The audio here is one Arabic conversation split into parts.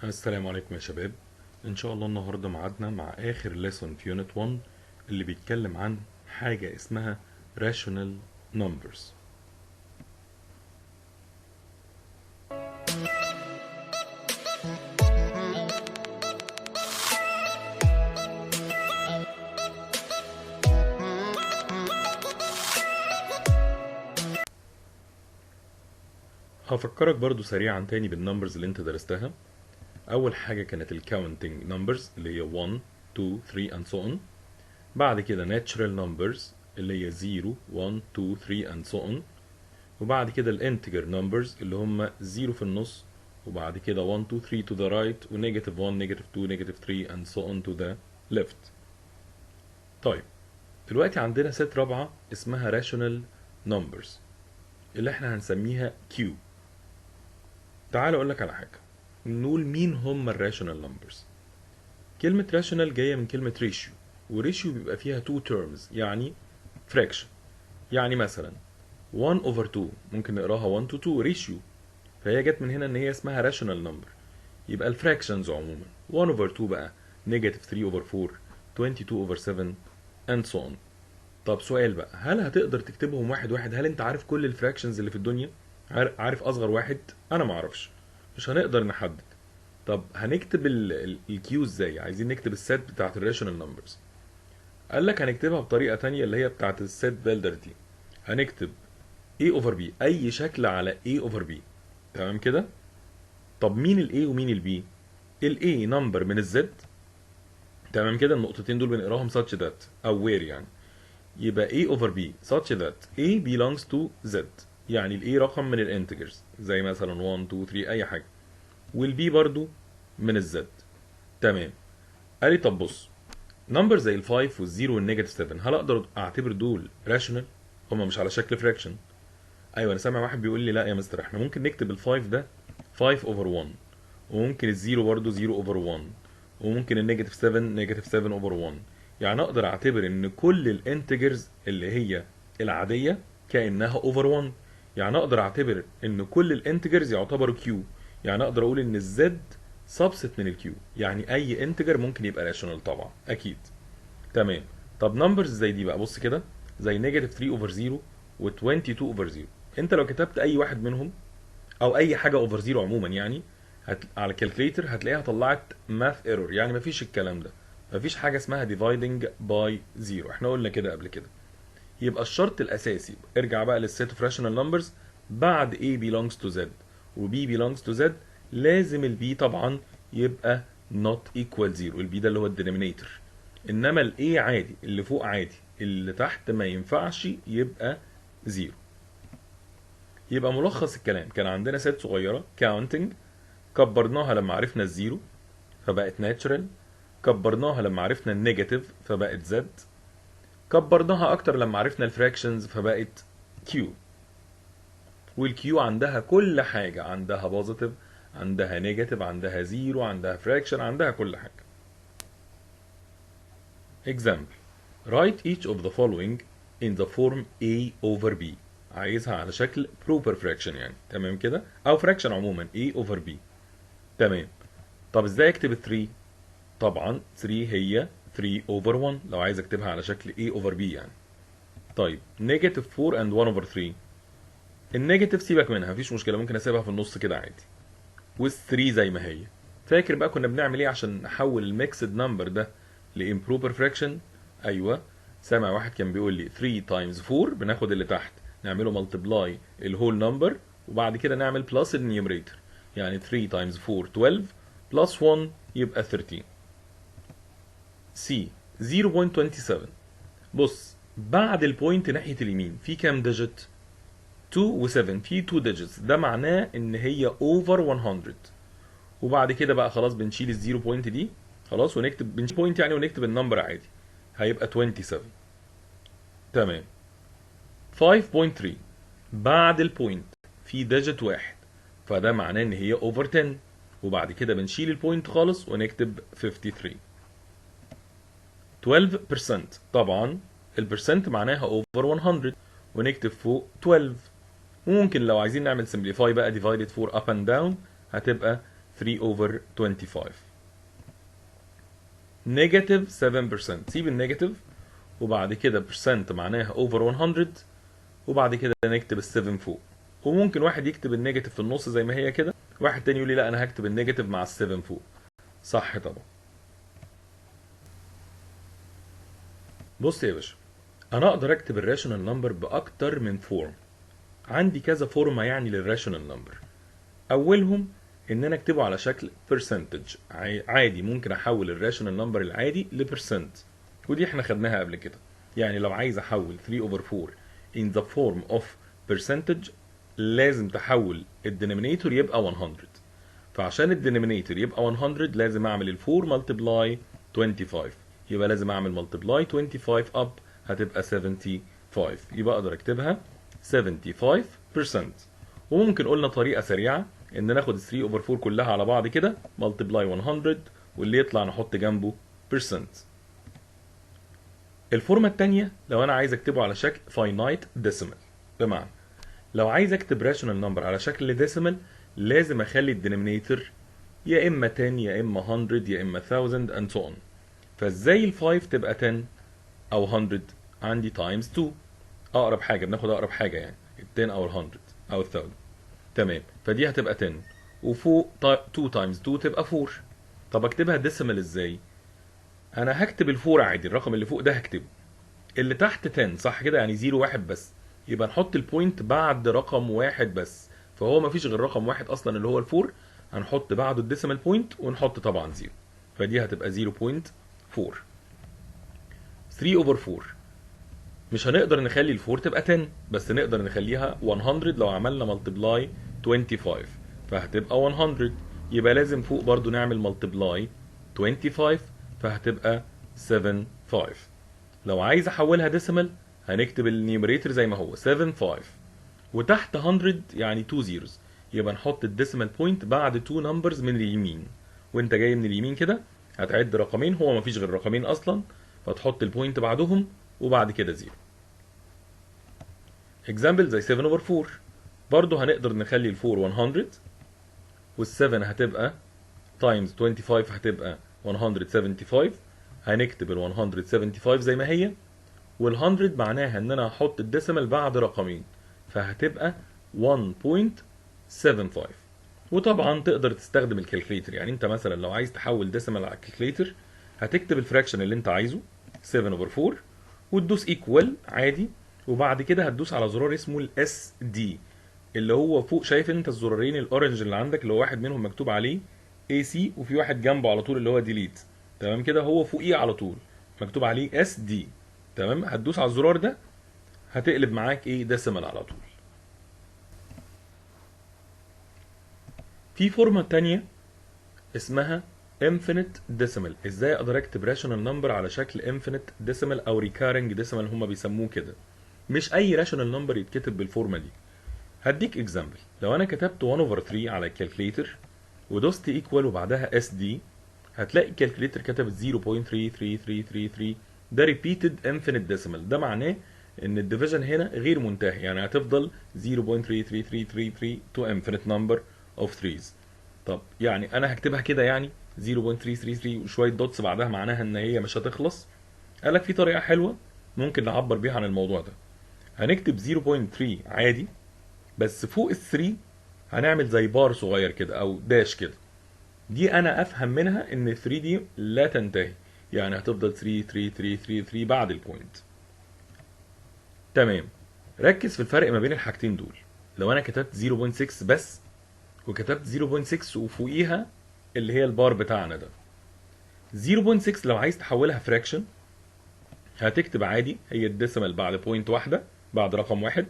السلام عليكم يا شباب. ان شاء الله النهارده ميعادنا مع اخر ليسون في يونت 1 اللي بيتكلم عن حاجه اسمها rational numbers. هفكرك برضو سريعا تاني بالنمبرز اللي انت درستها. اول حاجه كانت الكاونتنج نمبرز اللي هي 1 2 3 and so on. بعد كده natural numbers اللي هي 0 1 2 3 and so on. وبعد كده الانتجر نمبرز اللي هم 0 في النص، وبعد كده 1 2 3 to the right ونيجاتيف 1 نيجاتيف 2 نيجاتيف 3 and so on to the left. طيب دلوقتي عندنا ست رابعة اسمها rational numbers اللي احنا هنسميها Q. تعال اقول لك على حاجة، نقول مين هم الراشونال نمبرز. كلمة rational جاية من كلمة ratio، وريشيو بيبقى فيها two terms يعني fraction. يعني مثلا 1 over 2 ممكن نقراها 1 to 2 ratio، فهي جت من هنا ان هي اسمها rational number. يبقى الفراكشنز عموما 1 over 2 بقى negative 3 over 4 22 over 7 and so on. طب سؤال بقى، هل هتقدر تكتبهم واحد واحد؟ هل انت عارف كل الفراكشنز اللي في الدنيا؟ عارف اصغر واحد؟ انا ما اعرفش، مش هنقدر نحدد. طب هنكتب الكيو ازاي؟ عايزين نكتب السيت بتاعت الراشونال نمبرز. قال لك هنكتبها بطريقه تانية اللي هي بتاعت السيت بيلدر دي. هنكتب A over B، اي شكل على A over B. تمام كده؟ طب مين ال A ومين ال B؟ ال A نمبر من الزد. تمام كده، النقطتين دول بنقراهم such that او where يعني. يبقى A over B such that A belongs to Z، يعني ال A رقم من الانتجرز زي مثلا 1 2 3 اي حاجه، وال B برضو من الزد. تمام. قال لي طب بص، نمبر زي ال 5 وال 0 والنيجاتيف 7 هل اقدر اعتبر دول راشونال؟ هما مش على شكل فراكشن. ايوه، انا سامع واحد بيقول لي لا يا مستر احنا ممكن نكتب ال 5 ده 5 over 1، وممكن الزيرو برضه 0 over 1، وممكن النيجاتيف 7 نيجاتيف 7 over 1. يعني اقدر اعتبر ان كل الانتجرز اللي هي العاديه كانها over 1. يعني اقدر اعتبر ان كل الانتجرز يعتبروا كيو. يعني اقدر اقول ان الزد سبست من الكيو، يعني اي انتجر ممكن يبقى راشونال طبعا اكيد. تمام. طب نمبرز زي دي بقى بص كده، زي نيجاتيف 3 over 0 و 22 over 0، انت لو كتبت اي واحد منهم او اي حاجه اوفر 0 عموما يعني على الكالكليتر هتلاقيها طلعت ماث ايرور. يعني مفيش الكلام ده، مفيش حاجه اسمها dividing by 0، احنا قلنا كده قبل كده. يبقى الشرط الاساسي، ارجع بقى للسيت اوف راشونال نمبرز، بعد A belongs to Z و B belongs to Z لازم ال B طبعا يبقى not equal 0. ال B ده اللي هو الدينومينيتور، انما ال A عادي، اللي فوق عادي، اللي تحت ما ينفعش يبقى 0. يبقى ملخص الكلام، كان عندنا ست صغيرة counting، كبرناها لما عرفنا الزيرو فبقت ناتشرال، كبرناها لما عرفنا النيجاتيف فبقت زد، كبرناها اكتر لما عرفنا الفراكشنز فبقت كيو. والكيو عندها كل حاجة، عندها بوزيتيف، عندها نيجاتيف، عندها زيرو، عندها فراكشن، عندها كل حاجة. example write each of the following in the form A over B. عايزها على شكل proper fraction يعني. تمام كده، او fraction عموما A over B. تمام. طب ازاي اكتب 3؟ طبعا 3 هي 3 over 1 لو عايز اكتبها على شكل A over B يعني. طيب نيجاتيف 4 and 1 over 3، النيجاتيف سيبك منها مفيش مشكله، ممكن اسيبها في النص كده عادي، وال3 زي ما هي. فاكر بقى كنا بنعمل ايه عشان نحول الميكسد نمبر ده لامبروبر فراكشن؟ ايوه، سامع واحد كان بيقول لي 3 times 4 بناخد اللي تحت نعمله ملتبلاي الهول نمبر، وبعد كده نعمل بلس النيومريتور. يعني 3 times 4 12 بلس 1 يبقى 13. سي 0.27. بص، بعد البوينت ناحية اليمين في كام ديجيت؟ 2 و7، في 2 ديجيتس، ده معناه ان هي اوفر 100. وبعد كده بقى خلاص بنشيل الزيرو بوينت دي خلاص، ونكتب بنشيل بوينت يعني ونكتب النمبر عادي، هيبقى 27. تمام. 5.3 بعد البوينت في ديجيت واحد، فده معناه ان هي اوفر 10، وبعد كده بنشيل البوينت خالص ونكتب 53. 12%، طبعا البرسنت معناها اوفر 100 ونكتب فوق 12. وممكن لو عايزين نعمل سمبليفاي بقى divided 4 up and down هتبقى 3 over 25. نيجاتيف 7%. سيب النيجاتيف وبعد كده percent معناها over 100 وبعد كده نكتب ال 7 فوق. وممكن واحد يكتب النيجاتيف في النص زي ما هي كده، واحد تاني يقول لي لا انا هكتب النيجاتيف مع ال 7 فوق. صح طبعا. بص يا باشا، انا اقدر اكتب الراشونال نمبر باكتر من فورم. عندي كذا فورمه يعني للراشونال نمبر. اولهم ان انا اكتبه على شكل percentage. عادي ممكن احول الراشونال نمبر العادي لبرسنت، ودي احنا خدناها قبل كده. يعني لو عايز احول 3 over 4 in the form of percentage لازم تحول الدينومينيتور يبقى 100. فعشان الدينومينيتور يبقى 100 لازم اعمل ال 4 multiply 25، يبقى لازم اعمل multiply 25 up هتبقى 75، يبقى اقدر اكتبها 75%. وممكن قلنا طريقة سريعة ان ناخد 3 over 4 كلها على بعض كده multiply 100 واللي يطلع نحط جنبه percent. الفورمة التانية لو انا عايز اكتبه على شكل finite decimal، بمعنى لو عايز اكتب rational number على شكل decimal لازم اخلي الدينومينيتور يا اما 10 يا اما 100 يا اما 1000 and so on. فازاي ال 5 تبقى 10 او 100؟ عندي times 2، اقرب حاجة بناخد اقرب حاجة يعني ال 10 او ال 100 او ال 1000. تمام، فدي هتبقى 10 وفوق 2 times 2 تبقى 4. طب اكتبها ديسيمال ازاي؟ انا هكتب الفور عادي، الرقم اللي فوق ده هكتبه، اللي تحت 10 صح كده يعني 0 1 بس، يبقى نحط البوينت بعد رقم واحد بس، فهو مفيش غير رقم واحد اصلا اللي هو الفور، هنحط بعده الديسيمال بوينت ونحط طبعا 0، فدي هتبقى 0.4. 3 over 4 مش هنقدر نخلي الفور تبقى 10 بس نقدر نخليها 100 لو عملنا ملتبلاي 25 فهتبقى 100، يبقى لازم فوق برضو نعمل ملتبلاي 25 فهتبقى 75. لو عايز احولها ديسيمال هنكتب النيوميريتور زي ما هو 75 وتحت 100 يعني 2 زيروز، يبقى نحط الديسيمال بوينت بعد 2 نمبرز من اليمين، وانت جاي من اليمين كده هتعد رقمين، هو مفيش غير رقمين اصلا، فتحط البوينت بعدهم وبعد كده زيرو. اكزامبل زي 7 over 4 برضه هنقدر نخلي ال 4 100 وال 7 هتبقى تايمز 25 هتبقى 175، هنكتب ال 175 زي ما هي، وال 100 معناها ان انا هحط الديسيمال بعد رقمين فهتبقى 1.75. وطبعا تقدر تستخدم الكالكليتر، يعني انت مثلا لو عايز تحول ديسيمال على الكالكليتر هتكتب الفراكشن اللي انت عايزه 7 over 4 وتدوس ايكوال عادي، وبعد كده هتدوس على زرار اسمه الاس دي اللي هو فوق، شايف انت الزرارين الاورنج اللي عندك اللي هو واحد منهم مكتوب عليه اي سي وفي واحد جنبه على طول اللي هو ديليت، تمام كده، هو فوقيه على طول مكتوب عليه اس دي، تمام، هتدوس على الزرار ده هتقلب معاك ايه ديسيمال على طول. في فورمة تانية اسمها infinite decimal. ازاي اقدر اكتب rational number على شكل infinite decimal او recurring decimal هما بيسموه كده؟ مش اي rational number يتكتب بالفورمة دي. هديك اكزامبل، لو انا كتبت 1 over 3 على الكالكليتر ودوست ايكوال وبعدها اس دي هتلاقي الكالكليتر كتبت 0.33333، ده repeated infinite decimal، ده معناه ان الديفيجن هنا غير منتهي، يعني هتفضل 0.33333 to infinite number of threes. طب يعني انا هكتبها كده يعني 0.333 وشويه دوتس بعدها معناها ان هي مش هتخلص؟ قالك في طريقه حلوه ممكن نعبر بيها عن الموضوع ده. هنكتب 0.3 عادي بس فوق ال 3 هنعمل زي بار صغير كده او داش كده، دي انا افهم منها ان 3 دي لا تنتهي، يعني هتفضل 3 3 3 3 3 بعد البوينت. تمام، ركز في الفرق ما بين الحاجتين دول. لو انا كتبت 0.6 بس وكتبت 0.6 وفوقيها اللي هي البار بتاعنا ده، 0.6 لو عايز تحولها فراكشن هتكتب عادي هي الديسيمال بعد بوينت واحده بعد رقم واحد،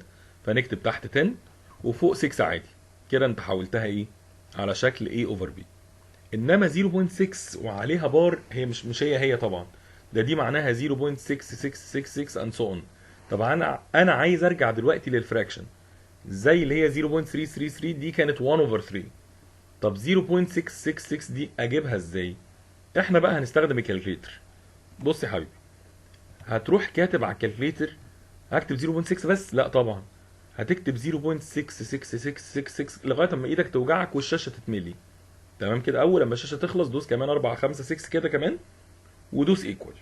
فنكتب تحت 10 وفوق 6 عادي، كده انت حولتها ايه على شكل A over B. انما 0.6 وعليها بار هي مش هي طبعا، ده دي معناها 0.6666 and so on. طبعا انا عايز ارجع دلوقتي للفراكشن زي اللي هي 0.333 دي كانت 1 over 3. طب 0.666 دي اجيبها ازاي؟ احنا بقى هنستخدم الكالكليتر. بص يا حبيبي، هتروح كاتب على الكالكليتر هكتب 0.6 بس؟ لا طبعا، هتكتب 0.66666 لغايه اما ايدك توجعك والشاشه تتملي، تمام كده. اول لما الشاشه تخلص دوس كمان 4 5 6 كده كمان ودوس ايكوال،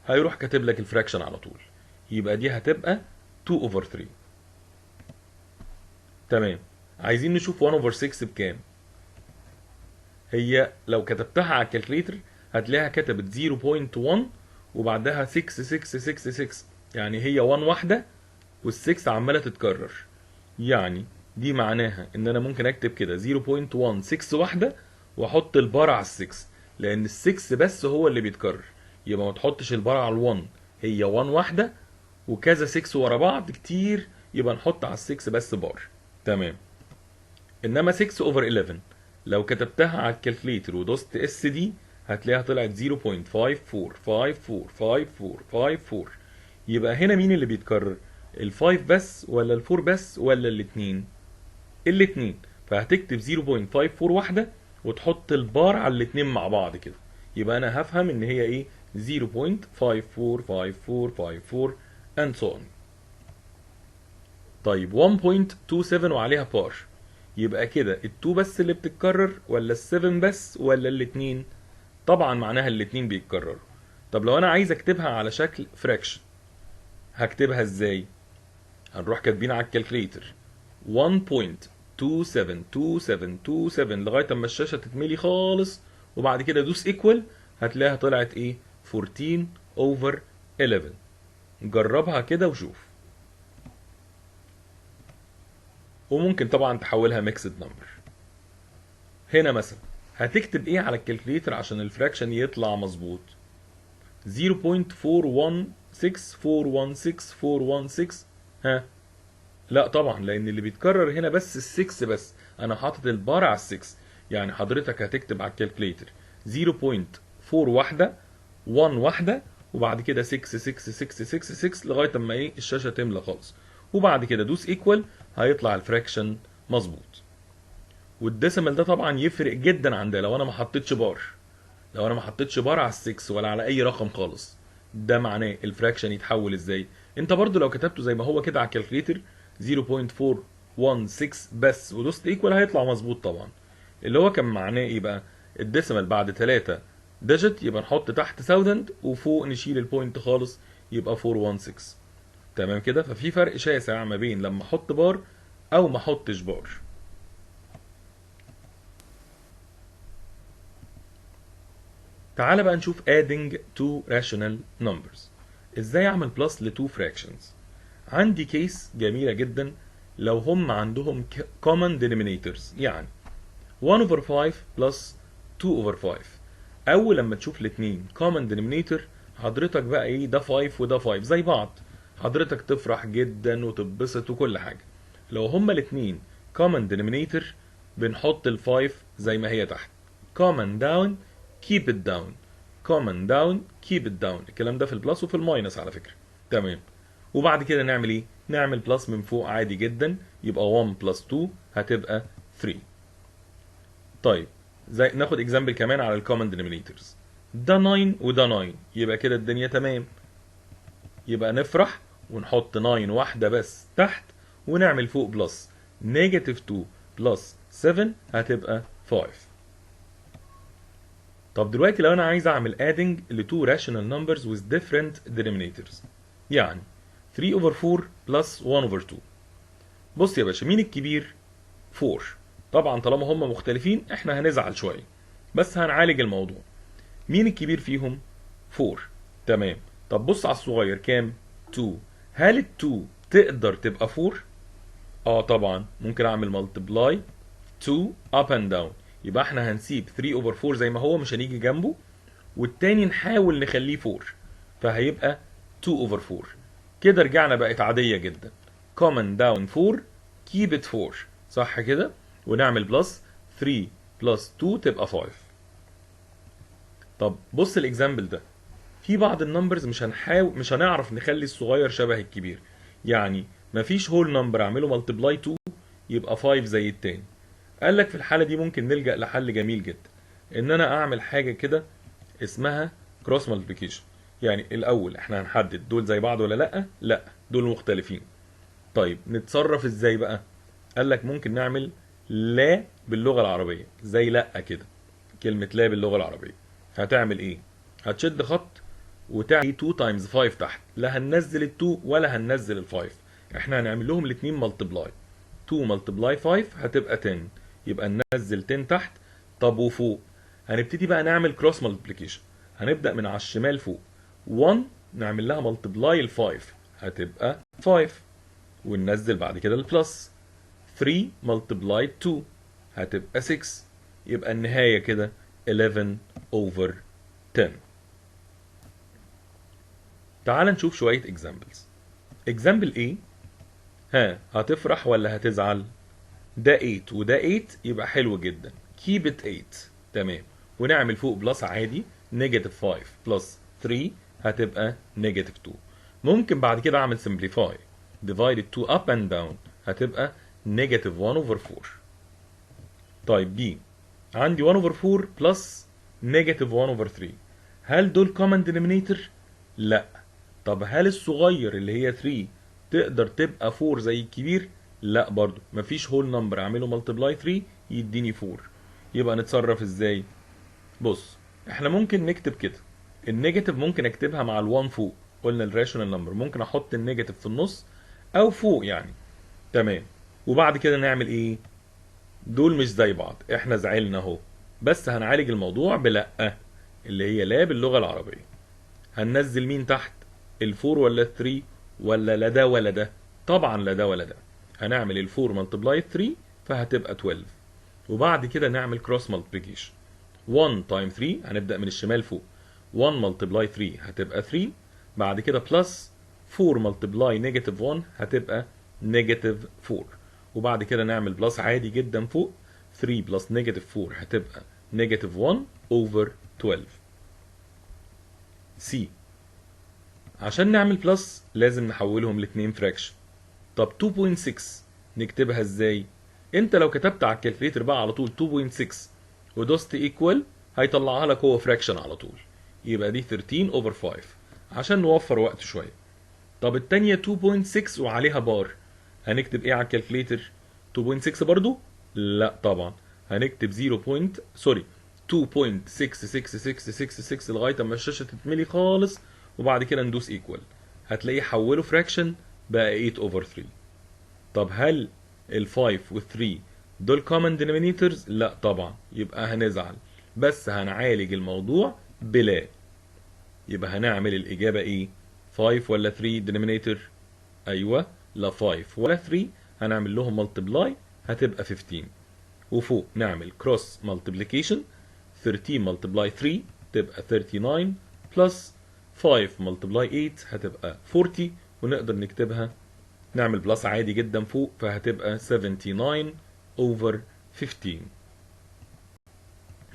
هيروح كاتب لك الفراكشن على طول. يبقى دي هتبقى 2 اوفر 3. تمام. عايزين نشوف 1 اوفر 6 بكام. هي لو كتبتها على الكالكليتر هتلاقيها كتبت 0.1 وبعدها 6 6 6 6، يعني هي 1 واحده وال6 عماله تتكرر. يعني دي معناها ان انا ممكن اكتب كده 0.16 واحده واحط البار على ال6، لان ال6 بس هو اللي بيتكرر. يبقى ما تحطش البار على ال1، هي 1 واحده وكذا 6 ورا بعض كتير، يبقى نحط على ال6 بس بار. تمام. انما 6 اوفر 11 لو كتبتها على الكالكليتر ودوست اس دي هتلاقيها طلعت 0.54545454. يبقى هنا مين اللي بيتكرر؟ ال5 بس ولا ال4 بس ولا الاتنين؟ الاتنين. فهتكتب 0.54 واحدة وتحط البار على الاتنين مع بعض كده، يبقى انا هفهم ان هي ايه 0.545454 and so on. طيب 1.27 وعليها بار، يبقى كده ال2 بس اللي بتتكرر ولا ال7 بس ولا الاتنين؟ طبعا معناها الاتنين بيتكرروا. طب لو انا عايز اكتبها على شكل فراكشن هكتبها ازاي؟ هنروح كاتبين على الكالكليتر 1.272727 لغايه اما الشاشه تتملي خالص، وبعد كده دوس ايكوال هتلاقيها طلعت ايه 14 اوفر 11. جربها كده وشوف. وممكن طبعا تحولها ميكسد نمبر. هنا مثلا هتكتب ايه على الكالكليتر عشان الفراكشن يطلع مظبوط؟ 0.416416 ها؟ لا طبعا، لان اللي بيتكرر هنا بس ال6 بس، انا حاطط البار على ال6. يعني حضرتك هتكتب على الكالكليتر 0.4 واحده 1 واحده وبعد كده 6 6 6 6 6 لغايه اما ايه الشاشه تملى خالص، وبعد كده دوس ايكوال هيطلع الفراكشن مظبوط. والديسيمال ده طبعا يفرق جدا عن ده. لو انا ما حطيتش بار، لو انا ما حطيتش بار على ال6 ولا على اي رقم خالص، ده معناه الفراكشن يتحول ازاي؟ انت برضو لو كتبته زي ما هو كده على الكالكليتر 0.416 بس ودوست ايكوال هيطلع مظبوط طبعا. اللي هو كان معناه ايه بقى؟ الديسيمال بعد 3 ديجيت يبقى نحط تحت 1000 وفوق نشيل البوينت خالص يبقى 416. تمام كده. ففي فرق شاسع ما بين لما احط بار او ما احطش بار. تعال بقى نشوف adding two rational numbers. ازاي اعمل بلس ل two fractions؟ عندي كيس جميلة جدا لو هم عندهم common denominators، يعني 1 over 5 plus 2 over 5. اول لما تشوف الاتنين common denominator حضرتك بقى ايه ده 5 وده 5 زي بعض، حضرتك تفرح جدا وتتبسط وكل حاجة. لو هما الاتنين common denominator بنحط ال 5 زي ما هي تحت، common down keep it down، common down keep it down. الكلام ده في البلس وفي الماينس على فكرة. تمام. وبعد كده نعمل ايه؟ نعمل بلس من فوق عادي جدا، يبقى 1 plus 2 هتبقى 3. طيب زي ناخد اكزامبل كمان على الكومن دينومينيتورز، ده 9 وده 9، يبقى كده الدنيا تمام. يبقى نفرح ونحط 9 واحدة بس تحت ونعمل فوق بلس، نيجاتيف 2 بلس 7 هتبقى 5. طب دلوقتي لو انا عايز اعمل adding ل two rational numbers with different denominators، يعني 3 over 4 plus 1 over 2. بص يا باشا، مين الكبير؟ 4. طبعا طالما هم مختلفين احنا هنزعل شوية، بس هنعالج الموضوع. مين الكبير فيهم؟ 4. تمام. طب بص على الصغير كام؟ 2. هل ال 2 تقدر تبقى 4؟ طبعا ممكن اعمل multiply 2 up and down. يبقى احنا هنسيب 3 over 4 زي ما هو، مش هنيجي جنبه، والتاني نحاول نخليه 4، فهيبقى 2 over 4. كده رجعنا بقت عادية جدا. common down 4 keep it 4، صح كده؟ ونعمل بلس 3 بلس 2 تبقى 5. طب بص الاكزامبل ده، في بعض النمبرز مش هنعرف نخلي الصغير شبه الكبير، يعني مفيش هول نمبر اعمله ملتبلاي 2 يبقى 5 زي التاني. قال لك في الحالة دي ممكن نلجأ لحل جميل جدا، ان انا اعمل حاجة كده اسمها كروس مالتيبيكيشن. يعني الاول احنا هنحدد دول زي بعض ولا لا، لا دول مختلفين. طيب نتصرف ازاي بقى؟ قال لك ممكن نعمل لا باللغة العربية، زي لا كده، كلمة لا باللغة العربية. هتعمل ايه؟ هتشد خط وتعمل 2 تايمز 5 تحت، لا هننزل ال 2 ولا هننزل ال 5، احنا هنعمل لهم الاثنين ملتبلاي. 2 ملتبلاي 5 هتبقى 10، يبقى ننزل 10 تحت. طب وفوق هنبتدي بقى نعمل كروس ملتبليكيشن، هنبدأ من على الشمال فوق. 1 نعمل لها ملتبلاي ال 5 هتبقى 5، وننزل بعد كده البلس. 3 ملتبلاي 2 هتبقى 6، يبقى النهاية كده 11 over 10. تعال نشوف شوية examples. example A، ها هتفرح ولا هتزعل؟ ده 8 وده 8 يبقى حلو جدا، keep it 8. تمام، ونعمل فوق بلس عادي، نيجاتيف 5 بلس 3 هتبقى نيجاتيف 2. ممكن بعد كده اعمل simplify، divided 2 up and down هتبقى نيجاتيف 1 over 4. طيب B، عندي 1 over 4 بلس نيجاتيف 1 over 3، هل دول common denominator؟ لا. طب هل الصغير اللي هي 3 تقدر تبقى 4 زي الكبير؟ لا برضو، مفيش whole number اعمله multiply 3 يديني 4. يبقى نتصرف ازاي؟ بص، احنا ممكن نكتب كده، النيجاتيف ممكن اكتبها مع ال1 فوق، قلنا الراشونال نمبر ممكن احط النيجاتيف في النص او فوق يعني. تمام، وبعد كده نعمل ايه؟ دول مش زي بعض، احنا زعلنا اهو، بس هنعالج الموضوع بلا، اللي هي لا باللغة العربية. هننزل مين تحت؟ الفور ولا الثري؟ ولا لا ده ولا ده؟ طبعا لا ده ولا ده. هنعمل الفور ملتبلاي 3 فهتبقى 12، وبعد كده نعمل كروس ملتبليكيشن. 1 تايم 3 هنبدأ من الشمال فوق، 1 ملتبلاي 3 هتبقى 3، بعد كده بلس 4 ملتبلاي نيجاتيف 1 هتبقى نيجاتيف 4، وبعد كده نعمل بلس عادي جدا فوق، 3 بلس نيجاتيف 4 هتبقى نيجاتيف 1 اوفر 12. سي، عشان نعمل بلس لازم نحولهم لاتنين فراكشن. طب 2.6 نكتبها ازاي؟ انت لو كتبت على الكالكليتر بقى على طول 2.6 ودوست ايكوال هيطلعها لك هو فراكشن على طول، يبقى دي 13 اوفر 5 عشان نوفر وقت شويه. طب التانية 2.6 وعليها بار، هنكتب ايه على الكالكليتر؟ 2.6 برضو؟ لا طبعا، هنكتب 2.666666 لغايه اما الشاشه تتملي خالص، وبعد كده ندوس ايكوال، هتلاقيه حوله فراكشن بقى 8 اوفر 3. طب هل ال 5 وال 3 دول common denominators؟ لا طبعا، يبقى هنزعل، بس هنعالج الموضوع بلا. يبقى هنعمل الاجابه ايه؟ 5 ولا 3 denominator؟ ايوه، لا 5 ولا 3، هنعمل لهم multiply هتبقى 15، وفوق نعمل cross multiplication، 13 multiply 3 تبقى 39 بلس 5 multiply 8 هتبقى 40، ونقدر نكتبها نعمل بلس عادي جدا فوق فهتبقى 79 over 15،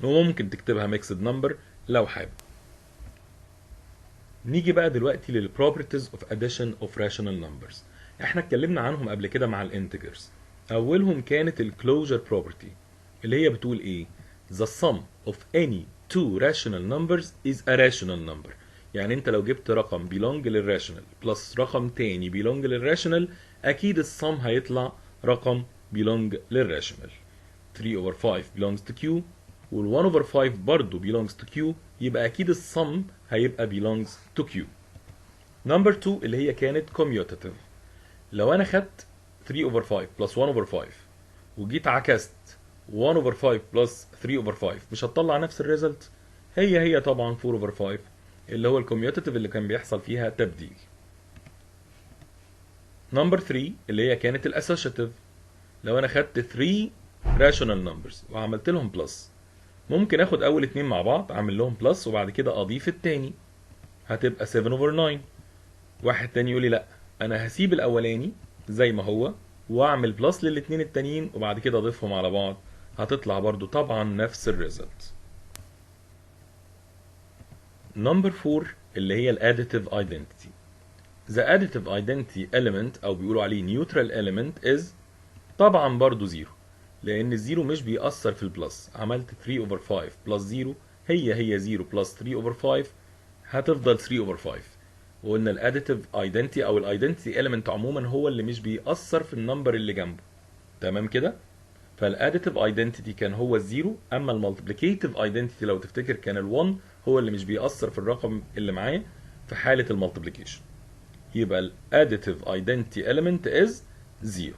وممكن تكتبها mixed number لو حابب. نيجي بقى دلوقتي لل properties of addition of rational numbers. احنا اتكلمنا عنهم قبل كده مع الانتجرز. اولهم كانت ال closure property اللي هي بتقول ايه؟ the sum of any two rational numbers is a rational number. يعني انت لو جبت رقم belong للراشونال بلس رقم تاني belong للراشونال، اكيد السم هيطلع رقم belong للراشونال. 3 over 5 belongs to Q، وال 1 over 5 برضه belongs to Q، يبقى اكيد السم هيبقى belongs to Q. نمبر 2 اللي هي كانت commutative. لو انا خدت 3 over 5 plus 1 over 5 وجيت عكست 1 over 5 plus 3 over 5، مش هتطلع نفس الريزلت؟ هي طبعا 4 over 5 اللي هو الكوميوتيتيف اللي كان بيحصل فيها تبديل. نمبر 3 اللي هي كانت الاسوشيتيف. لو انا خدت 3 راشونال نمبرز وعملت لهم بلس، ممكن اخد اول اتنين مع بعض اعمل لهم بلس وبعد كده اضيف التاني، هتبقى 7 over 9. واحد تاني يقول لي لا، انا هسيب الاولاني زي ما هو واعمل بلس للاتنين التانيين وبعد كده اضيفهم على بعض، هتطلع برضو طبعا نفس الريزلت. نمبر 4 اللي هي الاديتيف ايدنتيتي. The additive identity element او بيقولوا عليه neutral element is طبعا برضو 0، لان الزيرو مش بيأثر في البلس. عملت 3 over 5 بلس 0 هي 0 بلس 3 over 5 هتفضل 3 over 5. وقلنا الاديتيف ايدنتي او الايدنتي element عموما هو اللي مش بيأثر في النمبر اللي جنبه. تمام كده؟ فالاديتيف ايدنتيتي كان هو الزيرو، اما المالتيبليكيتيف ايدنتيتي لو تفتكر كان ال1 هو اللي مش بيأثر في الرقم اللي معايا في حالة المالتيبليكيشن. يبقى الاديتيف ايدنتيتي element is 0.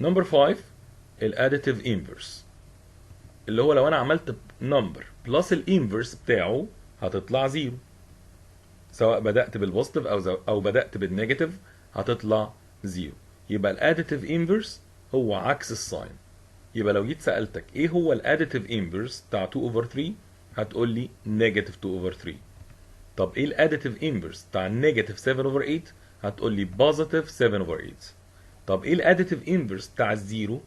نمبر 5 الاديتيف انفرس، اللي هو لو انا عملت نمبر بلس الانفرس بتاعه هتطلع 0، سواء بدأت بالبوزيتيف او بدأت بالنيجاتيف هتطلع 0. يبقى الاديتيف انفرس هو عكس الساين. يبقى لو جيت سألتك ايه هو الاديتيف انفرس بتاع 2 over 3 هتقول لي نيجاتيف 2 over 3. طب ايه الاديتيف انفرس بتاع نيجاتيف 7 over 8 هتقول لي بوزيتيف 7 over 8. طب ايه الاديتيف انفرس بتاع الزيرو؟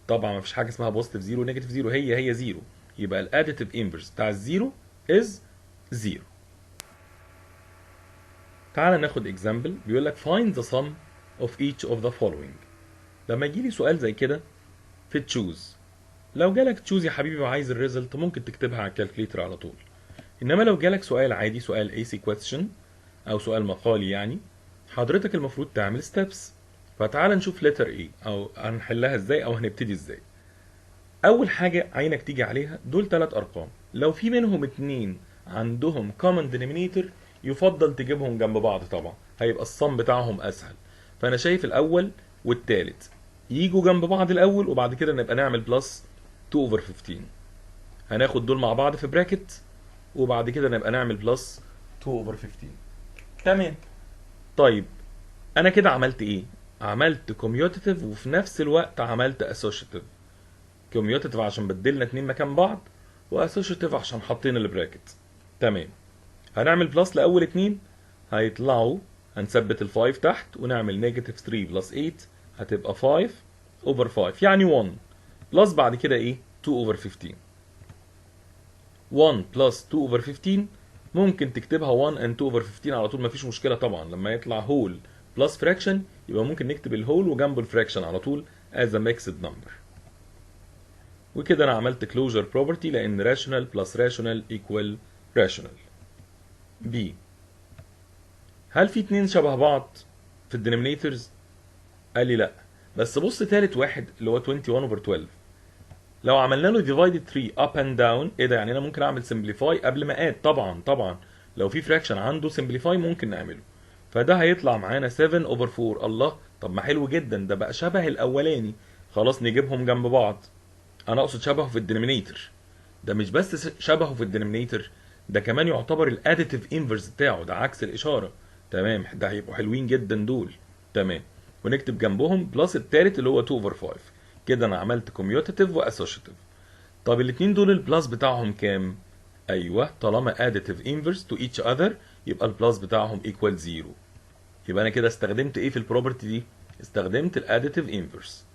طبعا مفيش حاجه اسمها بوزيتيف 0 ونيجاتيف 0، هي 0. يبقى الاديتيف انفرس بتاع الزيرو از 0. تعال ناخد اكزامبل بيقول لك find the sum of each of the following. لما يجي لي سؤال زي كده في تشوز، لو جالك تشوز يا حبيبي وعايز الريزلت ممكن تكتبها على الكالكليتر على طول. انما لو جالك سؤال عادي، سؤال AC question او سؤال مقالي يعني، حضرتك المفروض تعمل ستيبس. فتعال نشوف لتر ايه او هنحلها ازاي او هنبتدي ازاي. اول حاجه عينك تيجي عليها دول 3 ارقام، لو في منهم 2 عندهم common denominator يفضل تجيبهم جنب بعض، طبعا هيبقى الصم بتاعهم اسهل. فانا شايف الاول والتالت يجوا جنب بعض الاول، وبعد كده نبقى نعمل بلس 2 over 15. هناخد دول مع بعض في براكت، وبعد كده نبقى نعمل بلس 2 over 15. تمام. طيب انا كده عملت ايه؟ عملت كوميوتيتيف وفي نفس الوقت عملت اسوشيتيف. كوميوتيتيف عشان بدلنا 2 مكان بعض، واسوشيتيف عشان حاطين البراكت. تمام. هنعمل بلس لاول 2 هيطلعوا، هنثبت ال5 تحت ونعمل نيجاتيف 3 بلس 8 هتبقى 5 over 5 يعني 1 بلس بعد كده ايه 2 over 15. 1 بلس 2 over 15 ممكن تكتبها 1 and 2 over 15 على طول، مفيش مشكله طبعا. لما يطلع هول بلس فراكشن يبقى ممكن نكتب الهول وجنبه الفراكشن على طول as a mixed number. وكده انا عملت closure property لان rational plus rational equal rational. B، هل في 2 شبه بعض في الدينومينيتورز؟ قال لي لا، بس بص تالت واحد اللي هو 21 over 12 لو عملنا له divided 3 up and down، ايه ده؟ يعني انا ممكن اعمل simplify قبل ما add. طبعا لو في fraction عنده simplify ممكن نعمله. فده هيطلع معانا 7 over 4. الله، طب ما حلو جدا، ده بقى شبه الاولاني. خلاص نجيبهم جنب بعض. انا اقصد شبهه في الدينومينيتور، ده مش بس شبهه في الدينومينيتور، ده كمان يعتبر الاديتيف انفرس بتاعه، ده عكس الاشاره. تمام، ده هيبقوا حلوين جدا دول. تمام، ونكتب جنبهم بلس التالت اللي هو 2 over 5. كده انا عملت كوميوتيتيف واسوشيتيف. طب الاثنين دول البلس بتاعهم كام؟ ايوه، طالما additive inverse to each other يبقى البلس بتاعهم equal 0. يبقى انا كده استخدمت ايه في البروبرتي دي؟ استخدمت الاديتيف انفرس.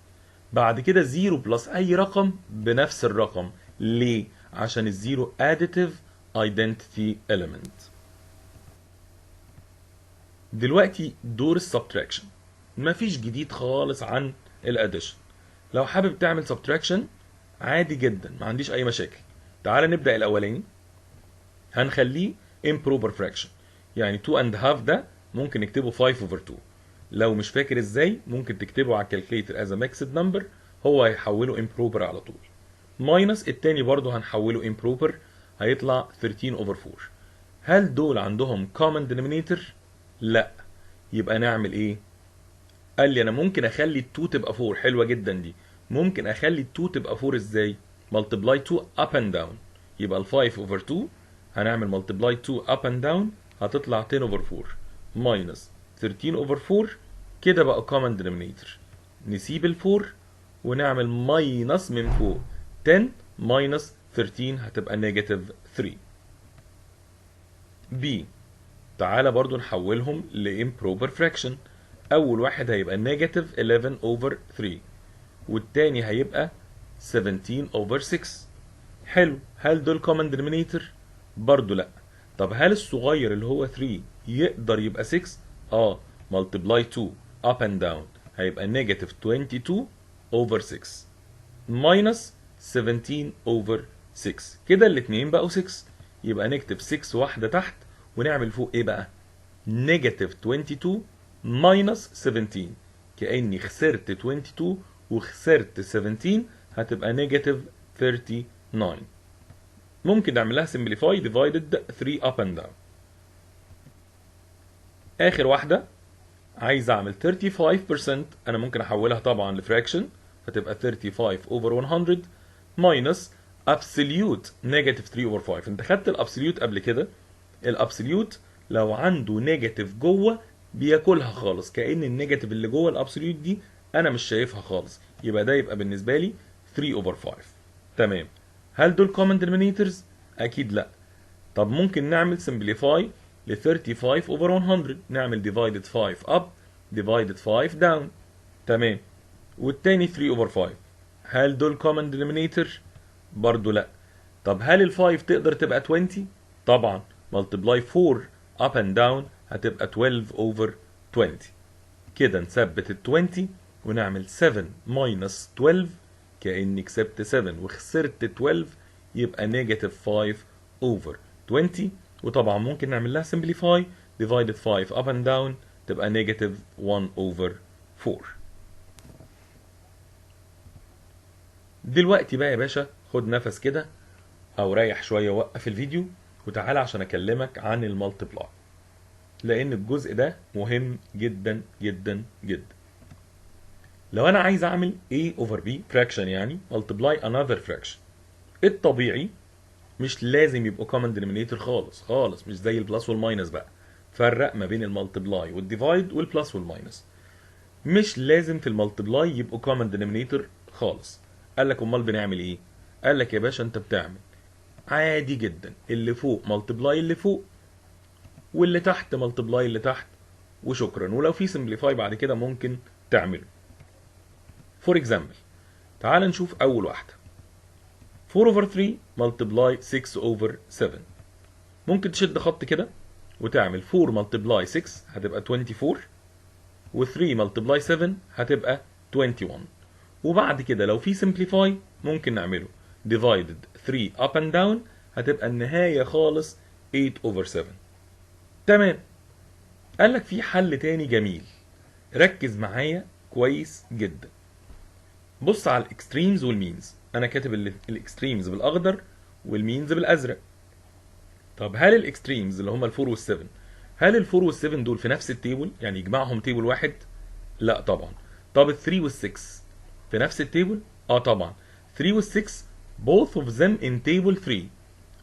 بعد كده 0 بلس اي رقم بنفس الرقم. ليه؟ عشان الزيرو additive identity element. دلوقتي دور السبتراكشن، مفيش جديد خالص عن الاديشن. لو حابب تعمل سبتراكشن عادي جدا، ما عنديش اي مشاكل. تعال نبدا الاولاني، هنخليه improper fraction، يعني 2 and half ده ممكن نكتبه 5 over 2. لو مش فاكر ازاي ممكن تكتبه على الكالكليتر as a mixed number، هو هيحوله improper على طول. ماينس التاني برضه هنحوله improper، هيطلع 13 over 4. هل دول عندهم common denominator؟ لا. يبقى نعمل ايه؟ قال لي انا ممكن اخلي ال 2 تبقى 4. حلوه جدا دي. ممكن اخلي ال 2 تبقى 4 ازاي؟ multiply 2 up and down. يبقى ال 5 over 2 هنعمل multiply 2 up and down هتطلع 10 over 4 minus 13 over 4. كده بقى common denominator. نسيب ال 4 ونعمل minus من فوق 10 minus 13 هتبقى negative 3. B، تعالى برضو نحولهم ل improper fraction. اول واحد هيبقى negative 11 over 3 والتاني هيبقى 17 over 6. حلو، هل دول common denominator؟ برضو لا. طب هل الصغير اللي هو 3 يقدر يبقى 6؟ multiply 2 up and down هيبقى negative 22 over 6 minus 17 over 6. كده الاتنين بقوا 6. يبقى نكتب 6 واحدة تحت ونعمل فوق ايه بقى؟ negative 22 minus 17. كأني خسرت 22 وخسرت 17 هتبقى نيجاتيف 39. ممكن نعمل لها simplify divided 3 up and down. اخر واحده عايز اعمل 35%، انا ممكن احولها طبعا لفراكشن فتبقى 35 over 100 minus absolute negative 3 over 5. انت خدت الابسوليوت قبل كده، الابسوليوت لو عنده نيجاتيف جوه بياكلها خالص، كأن النيجاتيف اللي جوه الابسوليوت دي انا مش شايفها خالص، يبقى ده يبقى بالنسبه لي 3 over 5. تمام. هل دول common denominators؟ اكيد لا. طب ممكن نعمل simplify ل 35 over 100، نعمل divided 5 up divided 5 down. تمام. والتاني 3 over 5، هل دول common denominator؟ برضو لا. طب هل ال 5 تقدر تبقى 20؟ طبعا. multiply 4 up and down هتبقى 12 over 20. كده نثبت ال 20 ونعمل 7 minus 12 كأني كسبت 7 وخسرت 12، يبقى negative 5 over 20. وطبعا ممكن نعمل لها simplify divided 5 up and down تبقى negative 1 over 4. دلوقتي بقى يا باشا خد نفس كده او ريح شويه ووقف الفيديو وتعالى عشان اكلمك عن المالتيبلاي، لان الجزء ده مهم جدا جدا جدا. لو انا عايز اعمل a over b fraction يعني multiply another fraction، الطبيعي مش لازم يبقوا common denominator خالص خالص، مش زي البلس والماينس بقى. فرق ما بين المالتيبلاي والديفايد والبلس والماينس. مش لازم في المالتيبلاي يبقوا common denominator خالص. قال لك امال بنعمل ايه؟ قال لك يا باشا انت بتعمل عادي جدا اللي فوق مالتيبلاي اللي فوق واللي تحت مالتيبلاي اللي تحت وشكرا. ولو في simplify بعد كده ممكن تعمله. فور اكزامبل تعال نشوف اول واحده 4 over 3 multiply 6 over 7. ممكن تشد خط كده وتعمل 4 multiply 6 هتبقى 24 و 3 multiply 7 هتبقى 21. وبعد كده لو في simplify ممكن نعمله divided 3 up and down هتبقى النهاية خالص 8 over 7. تمام. قال لك في حل تاني جميل، ركز معايا كويس جدا. بص على الاكستريمز والمينز، انا كاتب الاكستريمز بالاخضر والمينز بالازرق. طب هل الاكستريمز اللي هم ال4 وال7 هل ال4 وال7 دول في نفس التيبل يعني يجمعهم تيبل واحد؟ لا طبعا. طب ال3 وال6 في نفس التيبل؟ اه طبعا. 3 وال6 both of them in table 3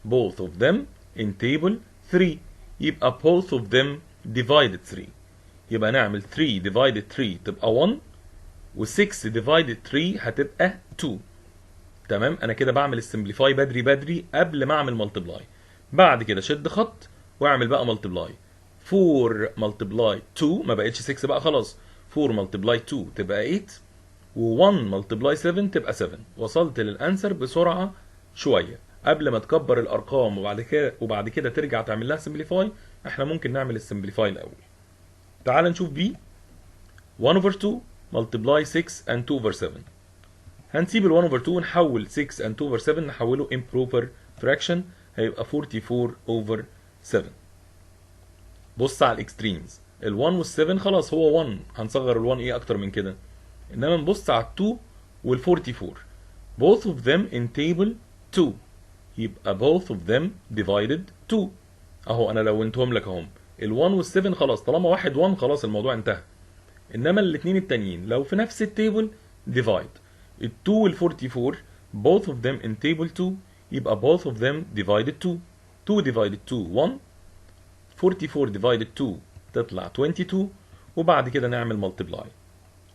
both of them in table 3 يبقى both of them divided 3. يبقى نعمل 3 divided 3 تبقى 1 و6 divided 3 هتبقى 2. تمام. انا كده بعمل السمبليفاي بدري بدري قبل ما اعمل ملتبلاي. بعد كده شد خط واعمل بقى ملتبلاي. 4 ملتبلاي 2 ما بقتش 6 بقى خلاص، 4 ملتبلاي 2 تبقى 8 و1 ملتبلاي 7 تبقى 7. وصلت للانسر بسرعه شويه قبل ما تكبر الارقام وبعد كده ترجع تعمل لها سمبليفاي. احنا ممكن نعمل السمبليفاي الاول. تعال نشوف بي 1 over 2 multiply 6 and 2 over 7. هنسيب ال 1 over 2 ونحول 6 and 2 over 7 نحوله improper fraction هيبقى 44 over 7. بص على الاكستريمز، ال 1 وال 7 خلاص هو 1، هنصغر ال 1 ايه اكتر من كده. انما نبص على ال 2 وال 44 both of them in table 2 يبقى both of them divided 2. اهو انا لونتهم لك اهم. ال 1 وال 7 خلاص طالما واحد 1 خلاص الموضوع انتهى. انما الاثنين التانيين لو في نفس التيبل divide. ال 2 وال 44 both of them in table 2 يبقى both of them divided 2. 2 divided 2 1 44 divided 2 تطلع 22 وبعد كده نعمل multiply.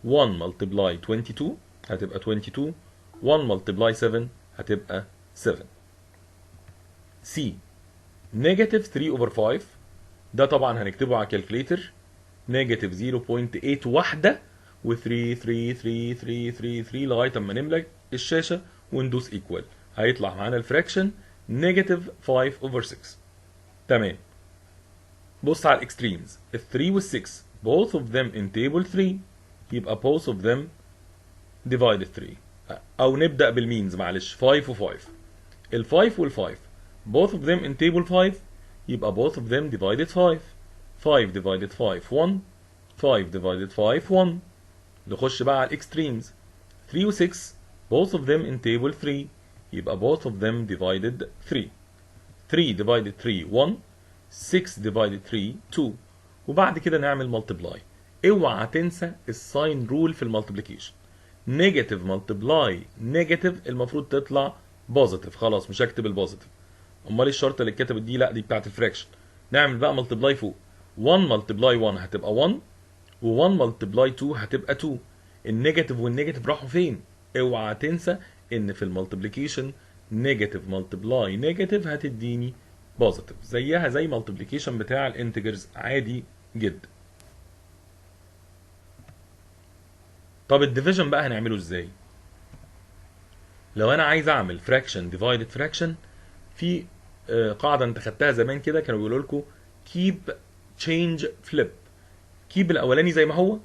1 multiply 22 هتبقى 22 1 multiply 7 هتبقى 7. C negative 3 over 5 ده طبعا هنكتبه على الكالكليتر نيجاتيف 0.8 واحدة و 3 3 3 3 3 3 لغاية اما نملى الشاشة وندوس ايكوال هيطلع معانا الفراكشن نيجاتيف 5 over 6. تمام. بص على الاكستريمز ال 3 وال 6 both of them in table 3 يبقى both of them divided 3. او نبدأ بالمينز معلش 5 و 5. ال 5 وال 5 both of them in table 5 يبقى both of them divided 5. 5 divided 5 1 5 divided 5 1. نخش بقى على الاكستريمز 3 و 6 both of them in table 3 يبقى both of them divided 3. 3 divided 3 1 6 divided 3 2 وبعد كده نعمل multiply. اوعى تنسى الساين رول في المالتيبليكيشن. نيجاتيف مالتبلاي نيجاتيف المفروض تطلع بوزيتيف. خلاص مش هكتب البوزيتيف. امال الشرطه اللي اتكتبت دي؟ لا دي بتاعت الفراكشن. نعمل بقى مالتبلاي فوق. 1 مالتبلاي 1 هتبقى 1 و1 مالتبلاي 2 هتبقى 2. النيجاتيف والنيجاتيف راحوا فين؟ اوعى تنسى ان في المالتيبليكيشن نيجاتيف مالتبلاي نيجاتيف هتديني بوزيتيف، زيها زي مالتيبليكيشن بتاع الانتجرز عادي جدا. طب الديفيجن بقى هنعمله ازاي؟ لو انا عايز اعمل فراكشن ديفايدد فراكشن، في قاعده انت خدتها زمان كده، كانوا بيقولوا لكم كيب تشينج فليب. كيب الاولاني زي ما هو،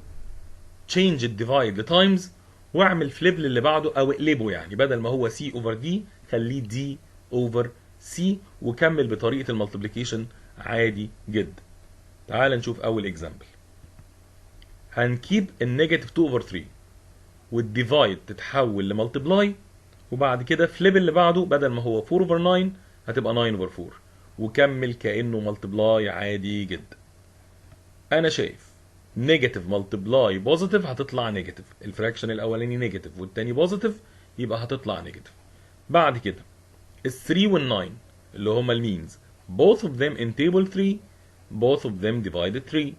تشينج الديفايد لتايمز، واعمل فليب للي بعده او اقلبه، يعني بدل ما هو سي اوفر دي خليه دي اوفر سي، وكمل بطريقه المالتيبليكيشن عادي جدا. تعال نشوف اول اكزامبل. هنكيب النيجاتيف 2 اوفر 3 والديفايد تتحول لمالتبلاي، وبعد كده فليب اللي بعده بدل ما هو 4 اوفر 9 هتبقى 9 اوفر 4، وكمل كانه مالتبلاي عادي جدا. انا شايف نيجاتيف مالتبلاي بوزيتيف هتطلع نيجاتيف، الفراكشن الاولاني نيجاتيف والتاني بوزيتيف يبقى هتطلع نيجاتيف. بعد كده ال 3 وال 9 اللي هما المينز both of them in table 3 both of them divided 3.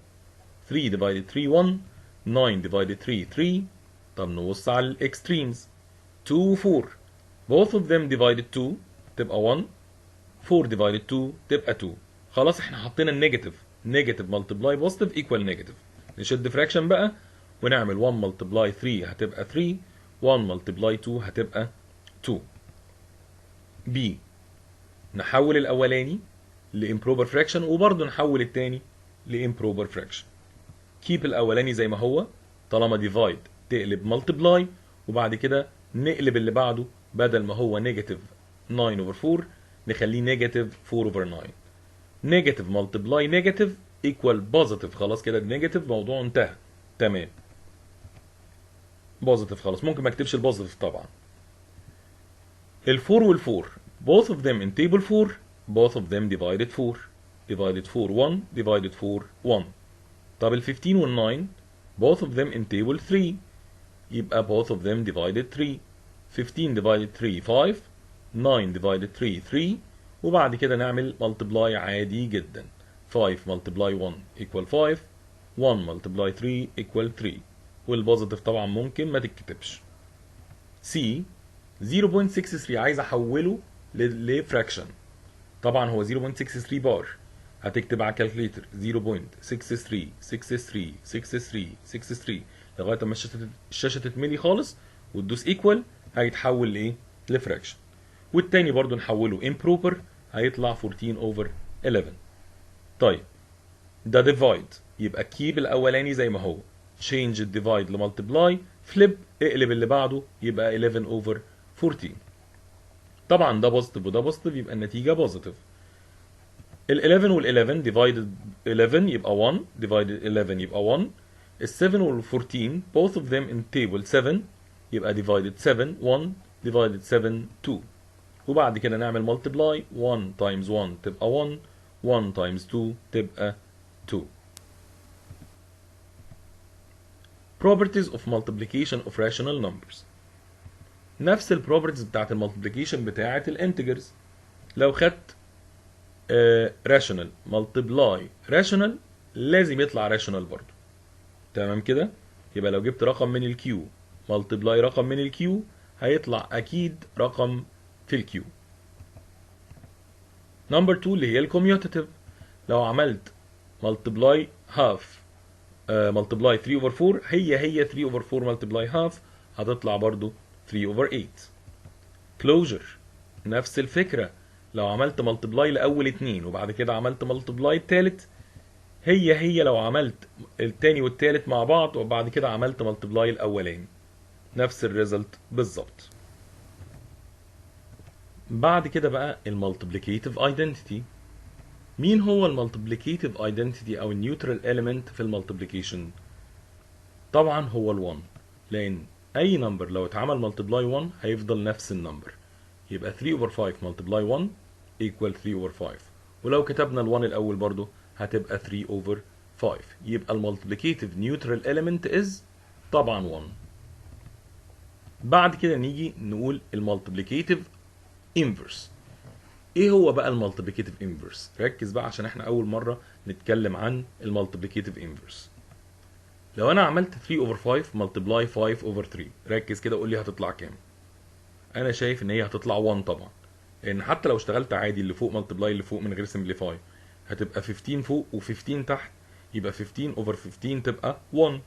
3 divided 3 1 9 divided 3 3. طب نبص على الاكستريمز 2 و 4 both of them divided 2 تبقى 1. 4 divided 2 تبقى 2. خلاص احنا حطينا النيجاتيف، نيجاتيف ملتبلاي بوزيتيف ايكوال نيجاتيف. نشد فراكشن بقى ونعمل 1 ملتبلاي 3 هتبقى 3، 1 ملتبلاي 2 هتبقى 2. بي نحول الاولاني لامبروبر فراكشن وبرضه نحول الثاني لامبروبر فراكشن. كيب الاولاني زي ما هو، طالما ديفايد تقلب ملتبلاي، وبعد كده نقلب اللي بعده بدل ما هو نيجاتيف 9 اوفر 4 نخليه نيجاتيف 4 اوفر 9. نيجاتيف ملتبلاي نيجاتيف ايكوال بوزيتيف. خلاص كده النيجاتيف موضوع انتهى. تمام، بوزيتيف خلاص، ممكن ما اكتبش البوزيتيف طبعا. ال4 وال4 both of them in table 4 both of them divided 4. divided 4 1 divided 4 1. طب ال 15 وال 9 both of them in table 3 يبقى both of them divided 3. 15 divided 3 5. 9 divided 3 3. وبعد كده نعمل multiply عادي جدا. 5 multiply 1 equal 5. 1 multiply 3 equal 3. والبوزيتيف طبعا ممكن ما تتكتبش. C 0.63 عايز احوله لفراكشن. طبعا هو 0.63 بار، هتكتب على الكالكليتر 0.63636363 لغايه ما الشاشه تتملي خالص وتدوس ايكوال، هيتحول لايه؟ لفراكشن. والتاني برضو نحوله امبروبر هيطلع 14 اوفر 11. طيب ده ديفايد، يبقى كيب الاولاني زي ما هو، تشينج الديفايد لمالتبلاي، فليب اقلب اللي بعده يبقى 11 اوفر 14. طبعا ده بوزيتيف وده بوزيتيف يبقى النتيجه بوزيتيف. ال 11 وال 11 ديفايدد 11 يبقى 1 ديفايدد 11 يبقى 1. ال 7 وال 14 both of them in table 7 يبقى divided 7 1 divided 7 2. وبعد كده نعمل multiply 1 times 1 تبقى 1 1 times 2 تبقى 2. Properties of multiplication of rational numbers. نفس البروبرتيز بتاعت المالتيبليكيشن بتاعت الانتجرز. لو خدت راشونال ملتبلاي راشونال لازم يطلع راشونال برضو. تمام كده؟ يبقى لو جبت رقم من الكيو ملتبلاي رقم من الكيو هيطلع اكيد رقم في الكيو. نمبر 2 اللي هي الكوميوتاتيف، لو عملت ملتبلاي هاف ملتبلاي 3 اوفر 4 هي 3 اوفر 4 ملتبلاي هاف هتطلع برضو 3 اوفر 8. كلوجر نفس الفكره، لو عملت ملتبلاي لاول اتنين وبعد كده عملت ملتبلاي التالت هي لو عملت التاني والتالت مع بعض وبعد كده عملت ملتبلاي الاولاني نفس الريزلت بالظبط. بعد كده بقى المالتيبليكيتيف ايدنتيتي. مين هو المالتيبليكيتيف ايدنتيتي او النيوترال اليمنت في المالتيبليكيشن؟ طبعا هو ال1، لان اي نمبر لو اتعمل ملتبلاي 1 هيفضل نفس النمبر. يبقى 3 over 5 ملتبلاي 1 equal 3 over 5. ولو كتبنا ال1 الاول برضو هتبقى 3 over 5. يبقى المالتيبليكيتيف نيوترال element is طبعا 1. بعد كده نيجي نقول المالتيبليكيتيف انفرس. ايه هو بقى المالتيبليكيتيف انفرس؟ ركز بقى عشان احنا اول مره نتكلم عن المالتيبليكيتيف انفرس. لو انا عملت 3 over 5 multiply 5 over 3، ركز كده وقول لي هتطلع كام. انا شايف ان هي هتطلع 1 طبعا، لان حتى لو اشتغلت عادي اللي فوق ملتبلاي اللي فوق من غير سمبليفاي هتبقى 15 فوق و15 تحت، يبقى 15 over 15 تبقى 1.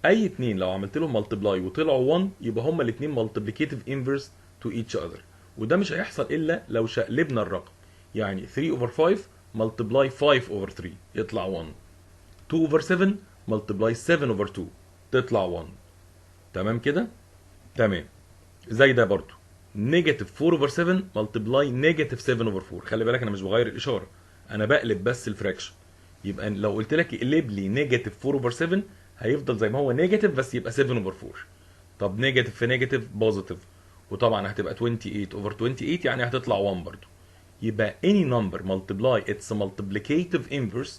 اي اتنين لو عملت لهم ملتبلاي وطلعوا 1 يبقى هما الاتنين مالتيبليكيتيف انفرس تو ايتش اذر، وده مش هيحصل الا لو شقلبنا الرقم. يعني 3 over 5 multiply 5 over 3 يطلع 1. 2 over 7 multiply 7 over 2 تطلع 1. تمام كده؟ تمام. زي ده برضو نيجاتيف 4 over 7 multiply نيجاتيف 7 over 4. خلي بالك انا مش بغير الاشاره، انا بقلب بس الفراكشن. يبقى لو قلت لك اقلب لي نيجاتيف 4 over 7 هيفضل زي ما هو نيجاتيف بس يبقى 7 over 4. طب نيجاتيف في نيجاتيف بوزيتيف، وطبعا هتبقى 28 over 28 يعني هتطلع 1 برضو. يبقى any number multiply its multiplicative inverse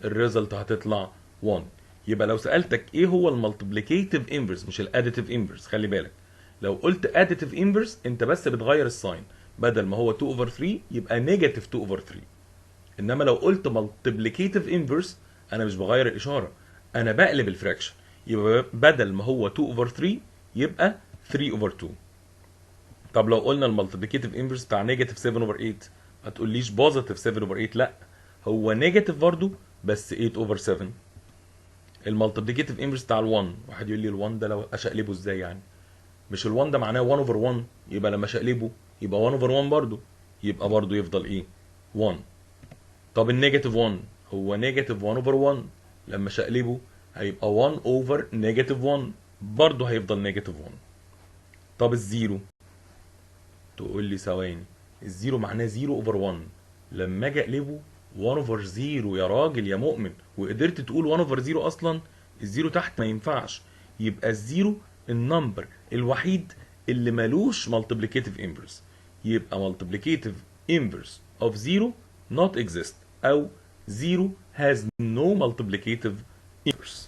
الريزلت هتطلع 1. يبقى لو سألتك ايه هو المالتيبليكيتيف انفرس مش الاديتيف انفرس، خلي بالك لو قلت additive inverse انت بس بتغير الساين، بدل ما هو 2 over 3 يبقى نيجاتيف 2 over 3. انما لو قلت multiplicative inverse انا مش بغير الاشاره، انا بقلب الفراكشن، يبقى بدل ما هو 2 over 3 يبقى 3 over 2. طب لو قلنا المالتيبليكيتيف انفرس بتاع نيجاتيف 7 over 8 ما تقوليش بوزيتيف 7 over 8، لا هو نيجاتيف برضو بس 8 over 7. المالتيبليكيتيف انفرس بتاع ال1، واحد يقول لي ال1 ده لو اشقلبه ازاي يعني؟ مش ال1 ده معناه 1 over 1، يبقى لما اشقلبه يبقى 1 over 1 برضو، يبقى برضو يفضل ايه 1. طب النيجاتيف 1 هو نيجاتيف 1 over 1، لما اشقلبه هيبقى 1 over نيجاتيف 1 برضو هيفضل نيجاتيف 1. طب الزيرو، تقول لي ثواني، الزيرو معناه 0 over 1، لما اجي اقلبه 1 over 0 يا راجل يا مؤمن، وقدرت تقول 1 over 0 اصلا؟ الزيرو تحت ما ينفعش، يبقى الزيرو النمبر الوحيد اللي ملوش multiplicative inverse، يبقى multiplicative inverse of 0 not exist او 0 has no multiplicative inverse.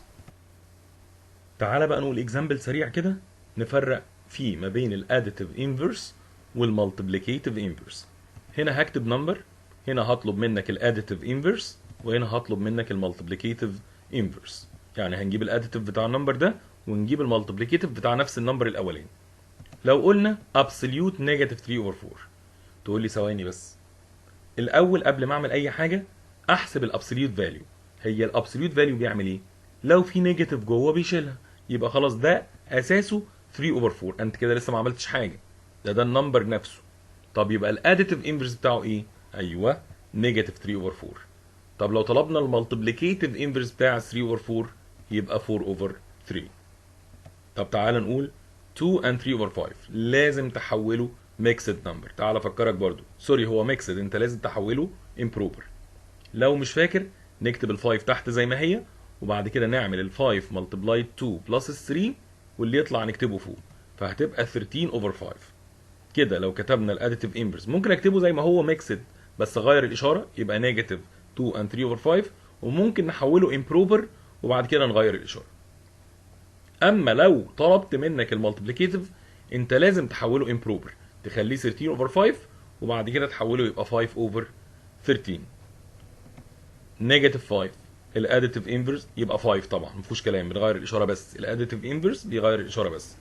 تعالى بقى نقول اكزامبل سريع كده نفرق فيه ما بين الاديتيف انفرس والمالتيبليكيتيف انفرس. هنا هكتب نمبر، هنا هطلب منك الاديتيف انفرس، وهنا هطلب منك المالتيبليكيتيف انفرس. يعني هنجيب الاديتيف بتاع النمبر ده ونجيب المالتيبليكيتيف بتاع نفس النمبر الاولاني. لو قلنا absolute negative 3 over 4، تقول لي ثواني بس، الاول قبل ما اعمل اي حاجه احسب الابسوليوت فاليو. هي الابسوليوت فاليو بيعمل ايه؟ لو في نيجاتيف جوه بيشيلها، يبقى خلاص ده اساسه 3 over 4. انت كده لسه ما عملتش حاجه، ده النمبر نفسه. طب يبقى الاديتيف انفرس بتاعه ايه؟ ايوه نيجاتيف 3 over 4. طب لو طلبنا المالتيبليكيتيف انفرس بتاع 3 over 4 يبقى 4 over 3. طب تعالى نقول 2 and 3 over 5 لازم تحوله ميكسد نمبر. تعالى افكرك برضو، سوري هو ميكسد، انت لازم تحوله امبروبر. لو مش فاكر نكتب ال5 تحت زي ما هي، وبعد كده نعمل ال5 ملتبلاي 2 بلس 3 واللي يطلع نكتبه فوق، فهتبقى 13 over 5. كده لو كتبنا الاديتيف انفرس ممكن اكتبه زي ما هو ميكسد بس اغير الاشاره يبقى نيجاتيف 2 and 3 over 5، وممكن نحوله امبروبر وبعد كده نغير الاشاره. اما لو طلبت منك المالتيبليكيتيف انت لازم تحوله امبروبر، تخليه 13 over 5 وبعد كده تحوله يبقى 5 over 13. نيجاتيف 5 الاديتيف انفرس يبقى 5 طبعا مفيهوش كلام، بنغير الاشاره بس، الاديتيف انفرس بيغير الاشاره بس.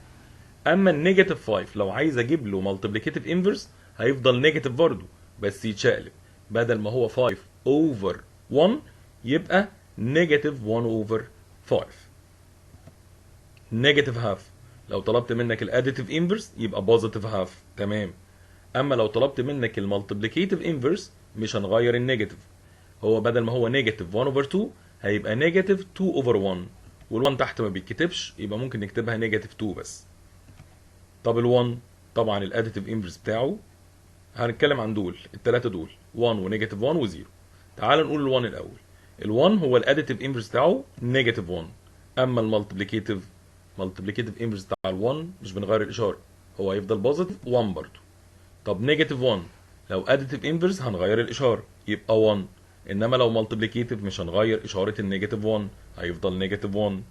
اما النيجاتيف 5 لو عايز اجيب له مالتيبليكيتيف انفرس هيفضل نيجاتيف برضه بس يتشقلب، بدل ما هو 5 over 1 يبقى نيجاتيف 1 over 5. نيجاتيف هاف لو طلبت منك الاديتيف انفرس يبقى بوزيتيف هاف، تمام. اما لو طلبت منك المالتيبليكيتيف انفرس مش هنغير النيجاتيف، هو بدل ما هو نيجاتيف 1 over 2 هيبقى نيجاتيف 2 over 1، وال1 تحت ما بيتكتبش يبقى ممكن نكتبها نيجاتيف 2 بس. طب ال1 طبعا الاديتيف انفرس بتاعه هنتكلم عن دول الثلاثه دول 1 ونيجاتيف 1 و0. تعال نقول ال1 الاول. ال1 هو الاديتيف انفرس بتاعه نيجاتيف 1، اما المالتيبليكيتيف مالتيبليكيتيف انفرس بتاع ال1 مش بنغير الاشاره، هو هيفضل بوزيتيف 1 برضه. طب نيجاتيف 1 لو اديتيف انفرس هنغير الاشاره يبقى 1، انما لو مالتيبليكيتيف مش هنغير اشاره النيجاتيف 1 هيفضل نيجاتيف 1.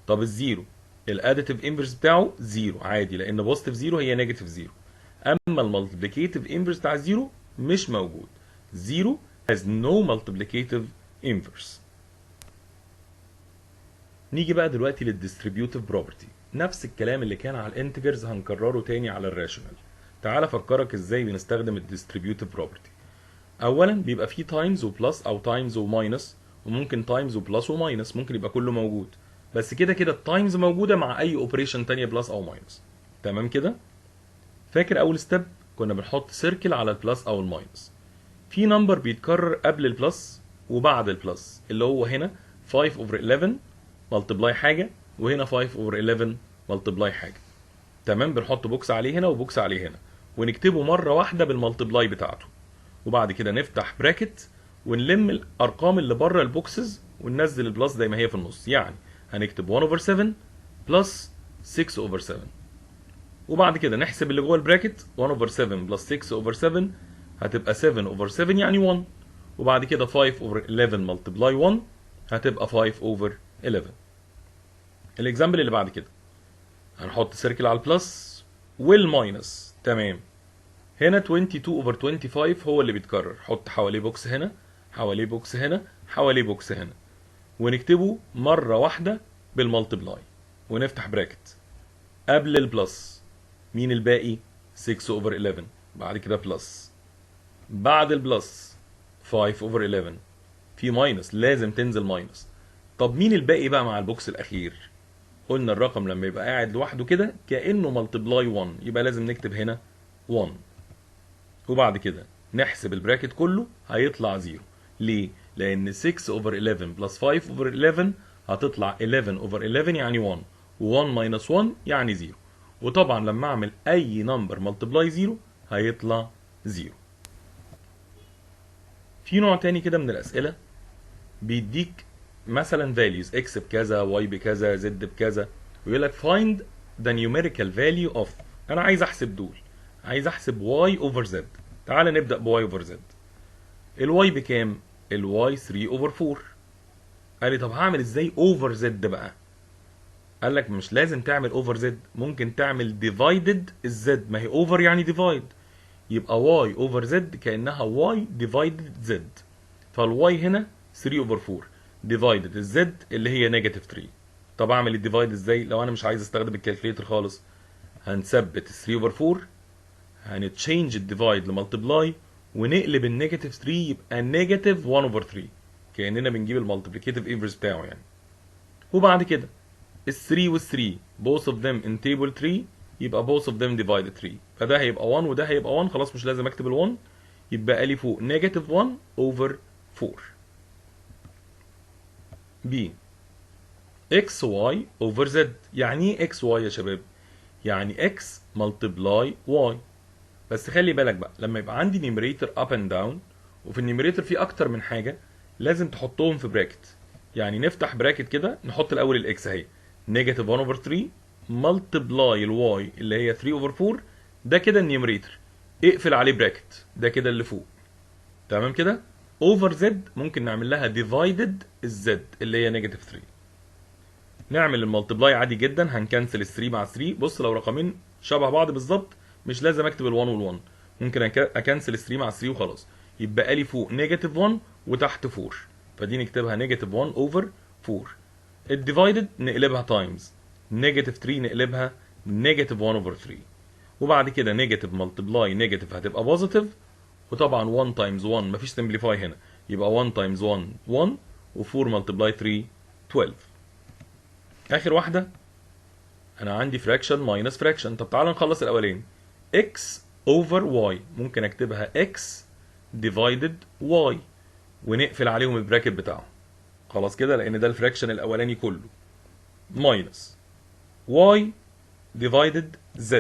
طب الزيرو الاديتيف انفرس بتاعه زيرو عادي لان بوزيتيف زيرو هي نيجاتيف زيرو، اما المالتيبليكيتيف انفرس بتاع الزيرو مش موجود، زيرو has no multiplicative inverse. نيجي بقى دلوقتي للديستريبيوتيف بروبرتي، نفس الكلام اللي كان على الانتجرز هنكرره تاني على الراشونال. تعال افكرك ازاي بنستخدم الديستريبيوتيف بروبرتي. اولا بيبقى فيه تايمز وبلس او تايمز وماينس، وممكن تايمز وبلس وماينس، ممكن يبقى كله موجود، بس كده كده التايمز موجوده مع اي اوبريشن تانية بلس او ماينس. تمام كده؟ فاكر اول ستيب كنا بنحط سيركل على البلس او الماينس، في نمبر بيتكرر قبل البلس وبعد البلس اللي هو هنا 5 over 11 ملتبلاي حاجه، وهنا 5 over 11 ملتبلاي حاجه. تمام، بنحط بوكس عليه هنا وبوكس عليه هنا ونكتبه مره واحده بالملتبلاي بتاعته، وبعد كده نفتح براكت ونلم الارقام اللي بره البوكسز وننزل البلس زي ما هي في النص. يعني هنكتب 1 over 7 بلس 6 over 7، وبعد كده نحسب اللي جوه البراكت 1 over 7 بلس 6 over 7 هتبقى 7 over 7 يعني 1، وبعد كده 5 over 11 ملتبلاي 1 هتبقى 5 over 11. الاكزامبل اللي بعد كده هنحط سيركل على البلس والماينس. تمام، هنا 22 over 25 هو اللي بيتكرر، حط حواليه بوكس هنا، حواليه بوكس هنا، حواليه بوكس هنا، ونكتبه مرة واحدة بالملتبلاي ونفتح براكت. قبل البلس مين الباقي؟ 6 over 11، بعد كده بلس، بعد البلس 5 over 11، في ماينس لازم تنزل ماينس. طب مين الباقي بقى مع البوكس الاخير؟ قلنا الرقم لما يبقى قاعد لوحده كده كانه ملتبلاي 1، يبقى لازم نكتب هنا 1، وبعد كده نحسب البراكت كله هيطلع 0. ليه؟ لان 6 over 11 بلس 5 over 11 هتطلع 11 over 11 يعني 1، و1 minus 1 يعني 0، وطبعا لما اعمل اي نمبر ملتبلاي 0 هيطلع 0. في نوع تاني كده من الاسئله بيديك مثلا values x بكذا y بكذا z بكذا، ويقول لك find the numerical value of، انا عايز احسب دول، عايز احسب y over z. تعال نبدا ب y over z. الواي بكام؟ الواي 3 over 4. قال لي طب هعمل ازاي over z بقى؟ قال لك مش لازم تعمل over z، ممكن تعمل divided الz، ما هي over يعني divide، يبقى y over z كانها y divided z، فالواي هنا 3 over 4 divided الزد اللي هي نيجاتيف 3. طب اعمل الديفايد ازاي لو انا مش عايز استخدم الكالكوليتر خالص؟ هنثبت 3 over 4، هنتشينج الديفايد لمالتبلاي ونقلب النيجاتيف 3 يبقى نيجاتيف 1 over 3، كاننا بنجيب المالتيبليكيتيف انفرس بتاعه يعني. وبعد كده ال 3 وال 3 both of them in table 3 يبقى both of them divided 3، فده هيبقى 1 وده هيبقى 1، خلاص مش لازم اكتب ال 1، يبقى لي فوق نيجاتيف 1 over 4. B x y over z. يعني ايه x y يا شباب؟ يعني x multiply y، بس خلي بالك بقى لما يبقى عندي numerator up and down وفي النيميريتور في اكتر من حاجه لازم تحطهم في براكت. يعني نفتح براكت كده نحط الاول الاكس اهي نيجاتيف 1 over 3 ملتبلاي الواي اللي هي 3 over 4، ده كده النيميريتور، اقفل عليه براكت، ده كده اللي فوق. تمام كده؟ اوفر زد ممكن نعمل لها ديفايدد الزد اللي هي نيجاتيف 3. نعمل الملتبلاي عادي جدا، هنكنسل ال 3 مع 3. بص لو رقمين شبه بعض بالظبط مش لازم اكتب ال 1 وال 1، ممكن اكنسل ال 3 مع 3 وخلاص، يبقى لي فوق نيجاتيف 1 وتحت 4، فدي نكتبها نيجاتيف 1 اوفر 4. الديفايدد نقلبها تايمز، نيجاتيف 3 نقلبها نيجاتيف 1 اوفر 3، وبعد كده نيجاتيف ملتبلاي نيجاتيف هتبقى بوزيتيف، وطبعا 1 تايمز 1 مفيش سمبليفاي هنا، يبقى 1 تايمز 1 1، و4 ملتبلاي 3 12. اخر واحده انا عندي فراكشن ماينس فراكشن. طب تعالى نخلص الاولين. x over y ممكن اكتبها x divided y ونقفل عليهم البراكت بتاعهم، خلاص كده لان ده الفراكشن الاولاني كله، ماينس y divided z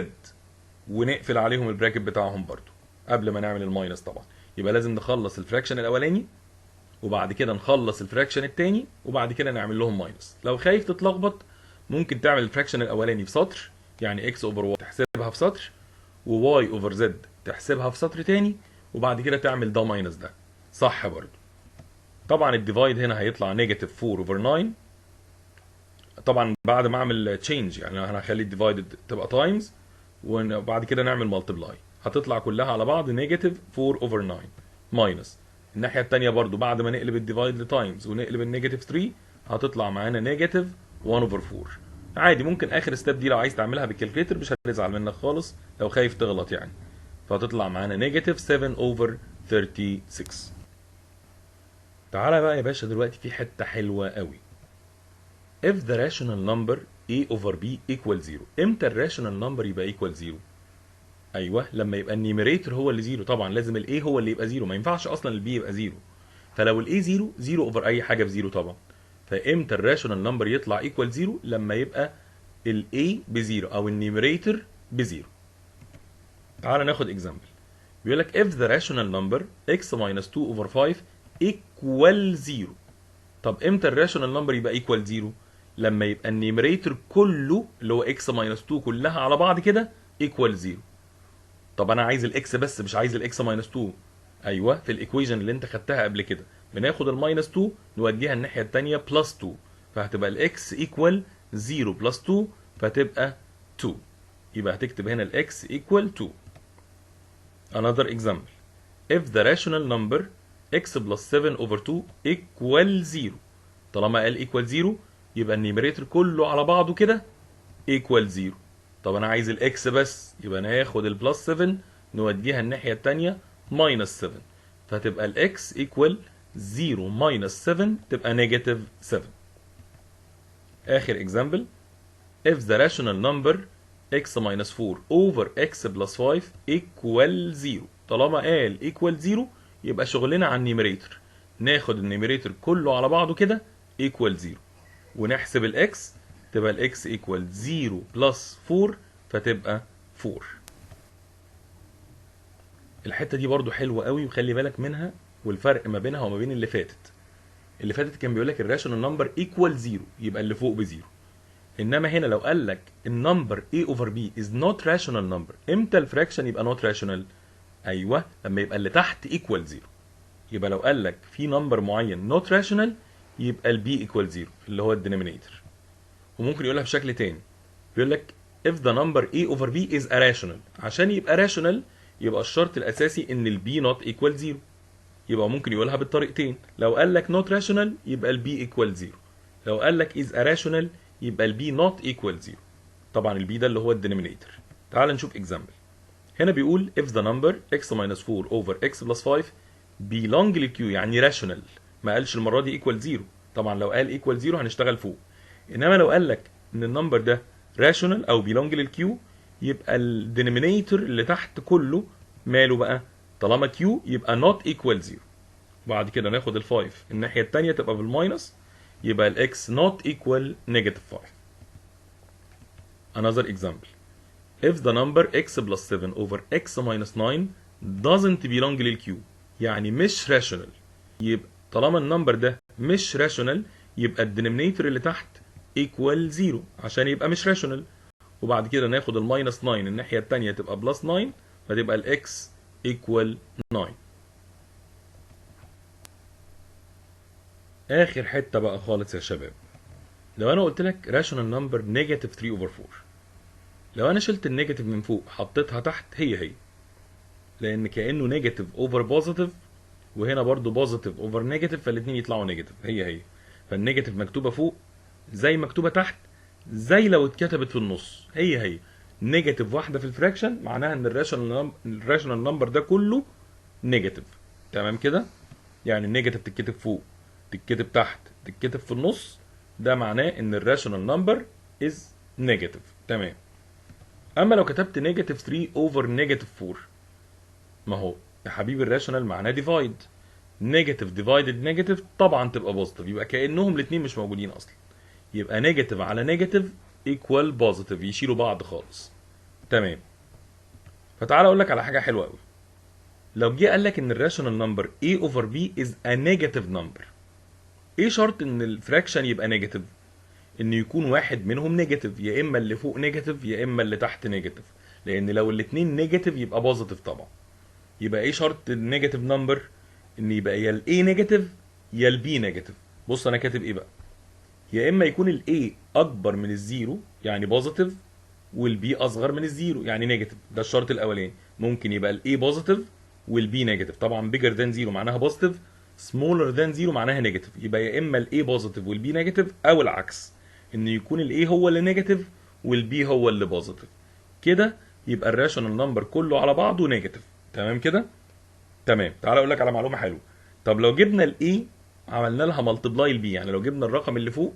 ونقفل عليهم البراكت بتاعهم برضو قبل ما نعمل الماينس طبعا. يبقى لازم نخلص الفراكشن الاولاني وبعد كده نخلص الفراكشن التاني وبعد كده نعمل لهم ماينس. لو خايف تتلخبط ممكن تعمل الفراكشن الاولاني في سطر، يعني x اوفر y تحسبها في سطر، و y اوفر z تحسبها في سطر تاني، وبعد كده تعمل ده ماينس ده. صح برضو. طبعا الديفايد هنا هيطلع نيجاتيف 4 اوفر 9. طبعا بعد ما اعمل تشينج، يعني انا هخلي الديفايدد تبقى تايمز، وبعد كده نعمل مالتبلاي، هتطلع كلها على بعض نيجاتيف 4 اوفر 9 ماينس الناحيه الثانيه برضو بعد ما نقلب الديفايد لتايمز ونقلب النيجاتيف 3 هتطلع معانا نيجاتيف 1 اوفر 4. عادي ممكن اخر ستيب دي لو عايز تعملها بالكالكليتر مش هتزعل منك خالص لو خايف تغلط يعني. فهتطلع معانا نيجاتيف 7 اوفر 36. تعالى بقى يا باشا دلوقتي في حته حلوه قوي. if the rational number a over b equal 0. امتى الراشونال نمبر يبقى equal 0؟ ايوه لما يبقى النيميريتور هو اللي 0. طبعا لازم الاي هو اللي يبقى 0، ما ينفعش اصلا البي يبقى 0. فلو الاي 0 0 اوفر اي حاجه في 0 طبعا. فامتى الراشونال نمبر يطلع equal 0؟ لما يبقى الاي ب 0 او النيميريتور ب 0. تعال ناخد اكزامبل. بيقول لك if the rational number x minus 2 over 5 equal 0. طب امتى الراشونال نمبر يبقى equal 0؟ لما يبقى النيميريتور كله اللي هو x minus 2 كلها على بعض كده equal 0. طب انا عايز الاكس بس مش عايز الاكس ماينس 2. ايوه في الايكويشن اللي انت خدتها قبل كده بناخد الماينس 2 نوديها الناحيه الثانيه بلس 2، فهتبقى الاكس ايكوال 0 بلس 2 فتبقى 2. يبقى هتكتب هنا الاكس ايكوال 2. another example. if the rational number x plus 7 over 2 equal 0. طالما قال equal 0 يبقى النيميريتور كله على بعضه كده equal 0. طب انا عايز الاكس بس، يبقى ناخد البلس 7 نوديها الناحيه الثانيه ماينس 7، فهتبقى الاكس ايكوال 0 ماينس 7 تبقى نيجاتيف 7. اخر اكزامبل. if the rational number x minus 4 over x plus 5 equal 0. طالما قال equal 0 يبقى شغلنا على النيميريتور، ناخد النيميريتور كله على بعضه كده equal 0 ونحسب الاكس، تبقى الاكس ايكوال 0 بلس 4 فتبقى 4. الحته دي برضو حلوه قوي وخلي بالك منها والفرق ما بينها وما بين اللي فاتت. اللي فاتت كان بيقول لك الراشونال نمبر ايكوال 0 يبقى اللي فوق ب0. انما هنا لو قال لك النمبر a over b is not rational number. امتى الفراكشن يبقى not rational؟ ايوه لما يبقى اللي تحت ايكوال 0. يبقى لو قال لك في نمبر معين not rational يبقى البي ايكوال 0 اللي هو الدينومينيتور. وممكن يقولها بشكل تاني، بيقول لك if the number a over b is a rational. عشان يبقى rational يبقى الشرط الاساسي ان البي not equal 0. يبقى ممكن يقولها بالطريقتين، لو قال لك not rational يبقى البي equal 0، لو قال لك is a rational يبقى البي not equal 0. طبعا البي ده اللي هو الدينومينيتور. تعال نشوف example. هنا بيقول if the number x minus 4 over x plus 5 belong للq يعني rational. ما قالش المره دي equal 0. طبعا لو قال equal 0 هنشتغل فوق. انما لو قال لك ان النمبر ده راشونال او بيلونج للكيو يبقى الدينومينيتور اللي تحت كله ماله بقى؟ طالما كيو يبقى نوت ايكوال 0. وبعد كده ناخد ال5 الناحيه الثانيه تبقى بالماينس، يبقى الاكس نوت ايكوال نيجاتيف 5. another example. if the number x plus 7 over x minus 9 doesn't belong للكيو يعني مش راشونال، يبقى طالما النمبر ده مش راشونال يبقى الدينومينيتور اللي تحت equal 0 عشان يبقى مش راشونال. وبعد كده ناخد الماينس 9 الناحيه الثانيه تبقى بلس 9 فتبقى الاكس equal 9. اخر حته بقى خالص يا شباب. لو انا قلت لك راشونال نمبر نيجاتيف 3 اوفر 4، لو انا شلت النيجاتيف من فوق حطيتها تحت هي لان كانه نيجاتيف اوفر بوزيتيف، وهنا برضو بوزيتيف اوفر نيجاتيف، فالاثنين يطلعوا نيجاتيف هي. فالنيجاتيف مكتوبه فوق زي مكتوبه تحت زي لو اتكتبت في النص هي. نيجاتيف واحده في الفراكشن معناها ان الراشونال نمبر ده كله نيجاتيف. تمام كده؟ يعني النيجاتيف تتكتب فوق تتكتب تحت تتكتب في النص، ده معناه ان الراشونال نمبر از نيجاتيف. تمام. اما لو كتبت نيجاتيف 3 اوفر نيجاتيف 4، ما هو يا حبيبي الراشونال معناه ديفايد، نيجاتيف ديفايدد نيجاتيف طبعا تبقى بوزيتيف، يبقى كانهم الاثنين مش موجودين اصلا. يبقى نيجاتيف على نيجاتيف ايكوال بوزيتيف، يشيلوا بعض خالص. تمام. فتعال اقول لك على حاجه حلوه قوي. لو جه قال لك ان الراشونال نمبر a over b is a negative number، ايه شرط ان الفراكشن يبقى نيجاتيف؟ ان يكون واحد منهم نيجاتيف، يا اما اللي فوق نيجاتيف يا اما اللي تحت نيجاتيف، لان لو الاتنين نيجاتيف يبقى بوزيتيف طبعا. يبقى ايه شرط النيجاتيف نمبر؟ ان يبقى يا الاي نيجاتيف يا البي نيجاتيف. بص انا كاتب ايه بقى، يا اما يكون الاي اكبر من الزيرو يعني بوزيتيف، والبي اصغر من الزيرو يعني نيجاتيف. ده الشرط الاولاني. ممكن يبقى الاي بوزيتيف والبي نيجاتيف، طبعا بيجر ذان زيرو معناها بوزيتيف، سمولر ذان زيرو معناها نيجاتيف. يبقى يا اما الاي بوزيتيف والبي نيجاتيف، او العكس، ان يكون الاي هو اللي نيجاتيف والبي هو اللي بوزيتيف. كده يبقى الراشونال نمبر كله على بعضه نيجاتيف. تمام كده؟ تمام. تعال اقول لك على معلومه حلوه. طب لو جبنا الاي عملنا لها ملتبلاي البي، يعني لو جبنا الرقم اللي فوق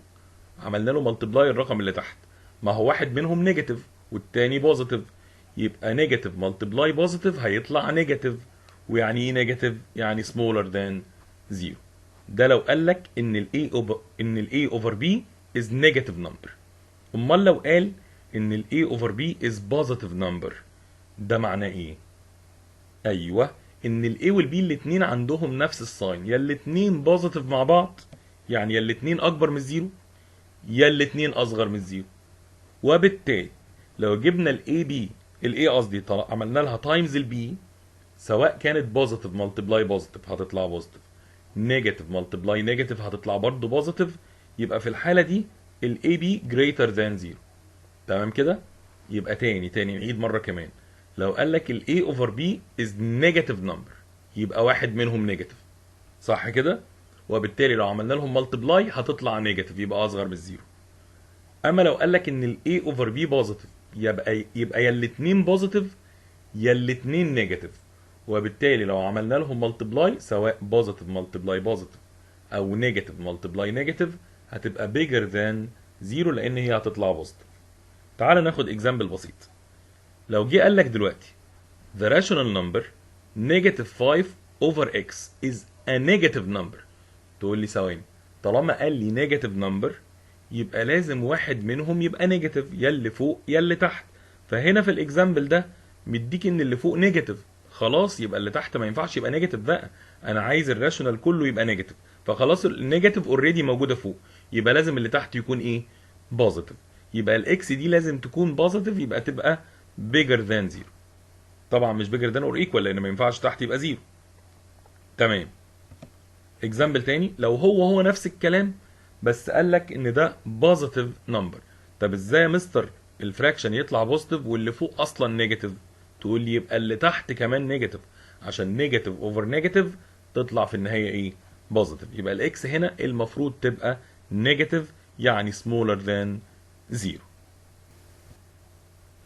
عملنا له ملتبلاي الرقم اللي تحت، ما هو واحد منهم نيجاتيف والتاني بوزيتيف، يبقى نيجاتيف ملتبلاي بوزيتيف هيطلع نيجاتيف. ويعني ايه نيجاتيف؟ يعني سمولر ذان زيرو. ده لو قال لك ان الاي اوفر بي از نيجاتيف نمبر. امال لو قال ان الاي اوفر بي از بوزيتيف نمبر، ده معناه ايه؟ ايوه، ان الاي والبي الاتنين عندهم نفس الساين، يا الاتنين بوزيتيف مع بعض يعني يا الاتنين اكبر من الزيرو يا الاتنين اصغر من الزيرو. وبالتالي لو جبنا الاي قصدي عملنا لها تايمز البي، سواء كانت بوزيتيف ملتبلاي بوزيتيف هتطلع بوزيتيف، نيجاتيف ملتبلاي نيجاتيف هتطلع برضه بوزيتيف، يبقى في الحاله دي الاي بي جريتر ذان زيرو. تمام كده؟ يبقى تاني نعيد مره كمان. لو قال لك الاي اوفر بي از نيجاتيف نمبر، يبقى واحد منهم نيجاتيف، صح كده؟ وبالتالي لو عملنا لهم ملتبلاي هتطلع نيجاتيف، يبقى اصغر من الزيرو. اما لو قال لك ان الاي اوفر بي بوزيتيف، يبقى يا الاثنين بوزيتيف يا الاثنين نيجاتيف. وبالتالي لو عملنا لهم ملتبلاي، سواء بوزيتيف ملتبلاي بوزيتيف او نيجاتيف ملتبلاي نيجاتيف، هتبقى بيجر ذان زيرو لان هي هتطلع بوزيتيف. تعال ناخد اكزامبل بسيط. لو جه قال لك دلوقتي the rational number negative 5 over x is a negative number، تقول لي ثواني، طالما قال لي نيجاتيف نمبر يبقى لازم واحد منهم يبقى نيجاتيف، يا اللي فوق يا اللي تحت. فهنا في الاكزامبل ده مديك ان اللي فوق نيجاتيف، خلاص يبقى اللي تحت ما ينفعش يبقى نيجاتيف بقى. انا عايز الراشونال كله يبقى نيجاتيف، فخلاص النيجاتيف اوريدي موجوده فوق، يبقى لازم اللي تحت يكون ايه؟ بوزيتيف. يبقى الاكس دي لازم تكون بوزيتيف، يبقى تبقى بيجر ذان زيرو. طبعا مش بيجر ذان اور ايكوال لان ما ينفعش تحت يبقى زيرو. تمام. اكزامبل تاني، لو هو نفس الكلام بس قال لك ان ده بوزيتيف نمبر. طب ازاي يا مستر الفراكشن يطلع بوزيتيف واللي فوق اصلا نيجاتيف؟ تقول لي يبقى اللي تحت كمان نيجاتيف، عشان نيجاتيف اوفر نيجاتيف تطلع في النهايه ايه؟ بوزيتيف. يبقى الاكس هنا المفروض تبقى نيجاتيف يعني سمولر ذان زيرو.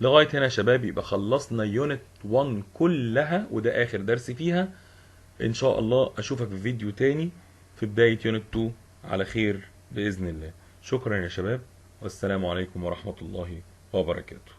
لغايه هنا يا شباب يبقى خلصنا يونت 1 كلها، وده اخر درس فيها. ان شاء الله اشوفك في فيديو تاني في بداية يونت 2 على خير بإذن الله. شكرا يا شباب، والسلام عليكم ورحمة الله وبركاته.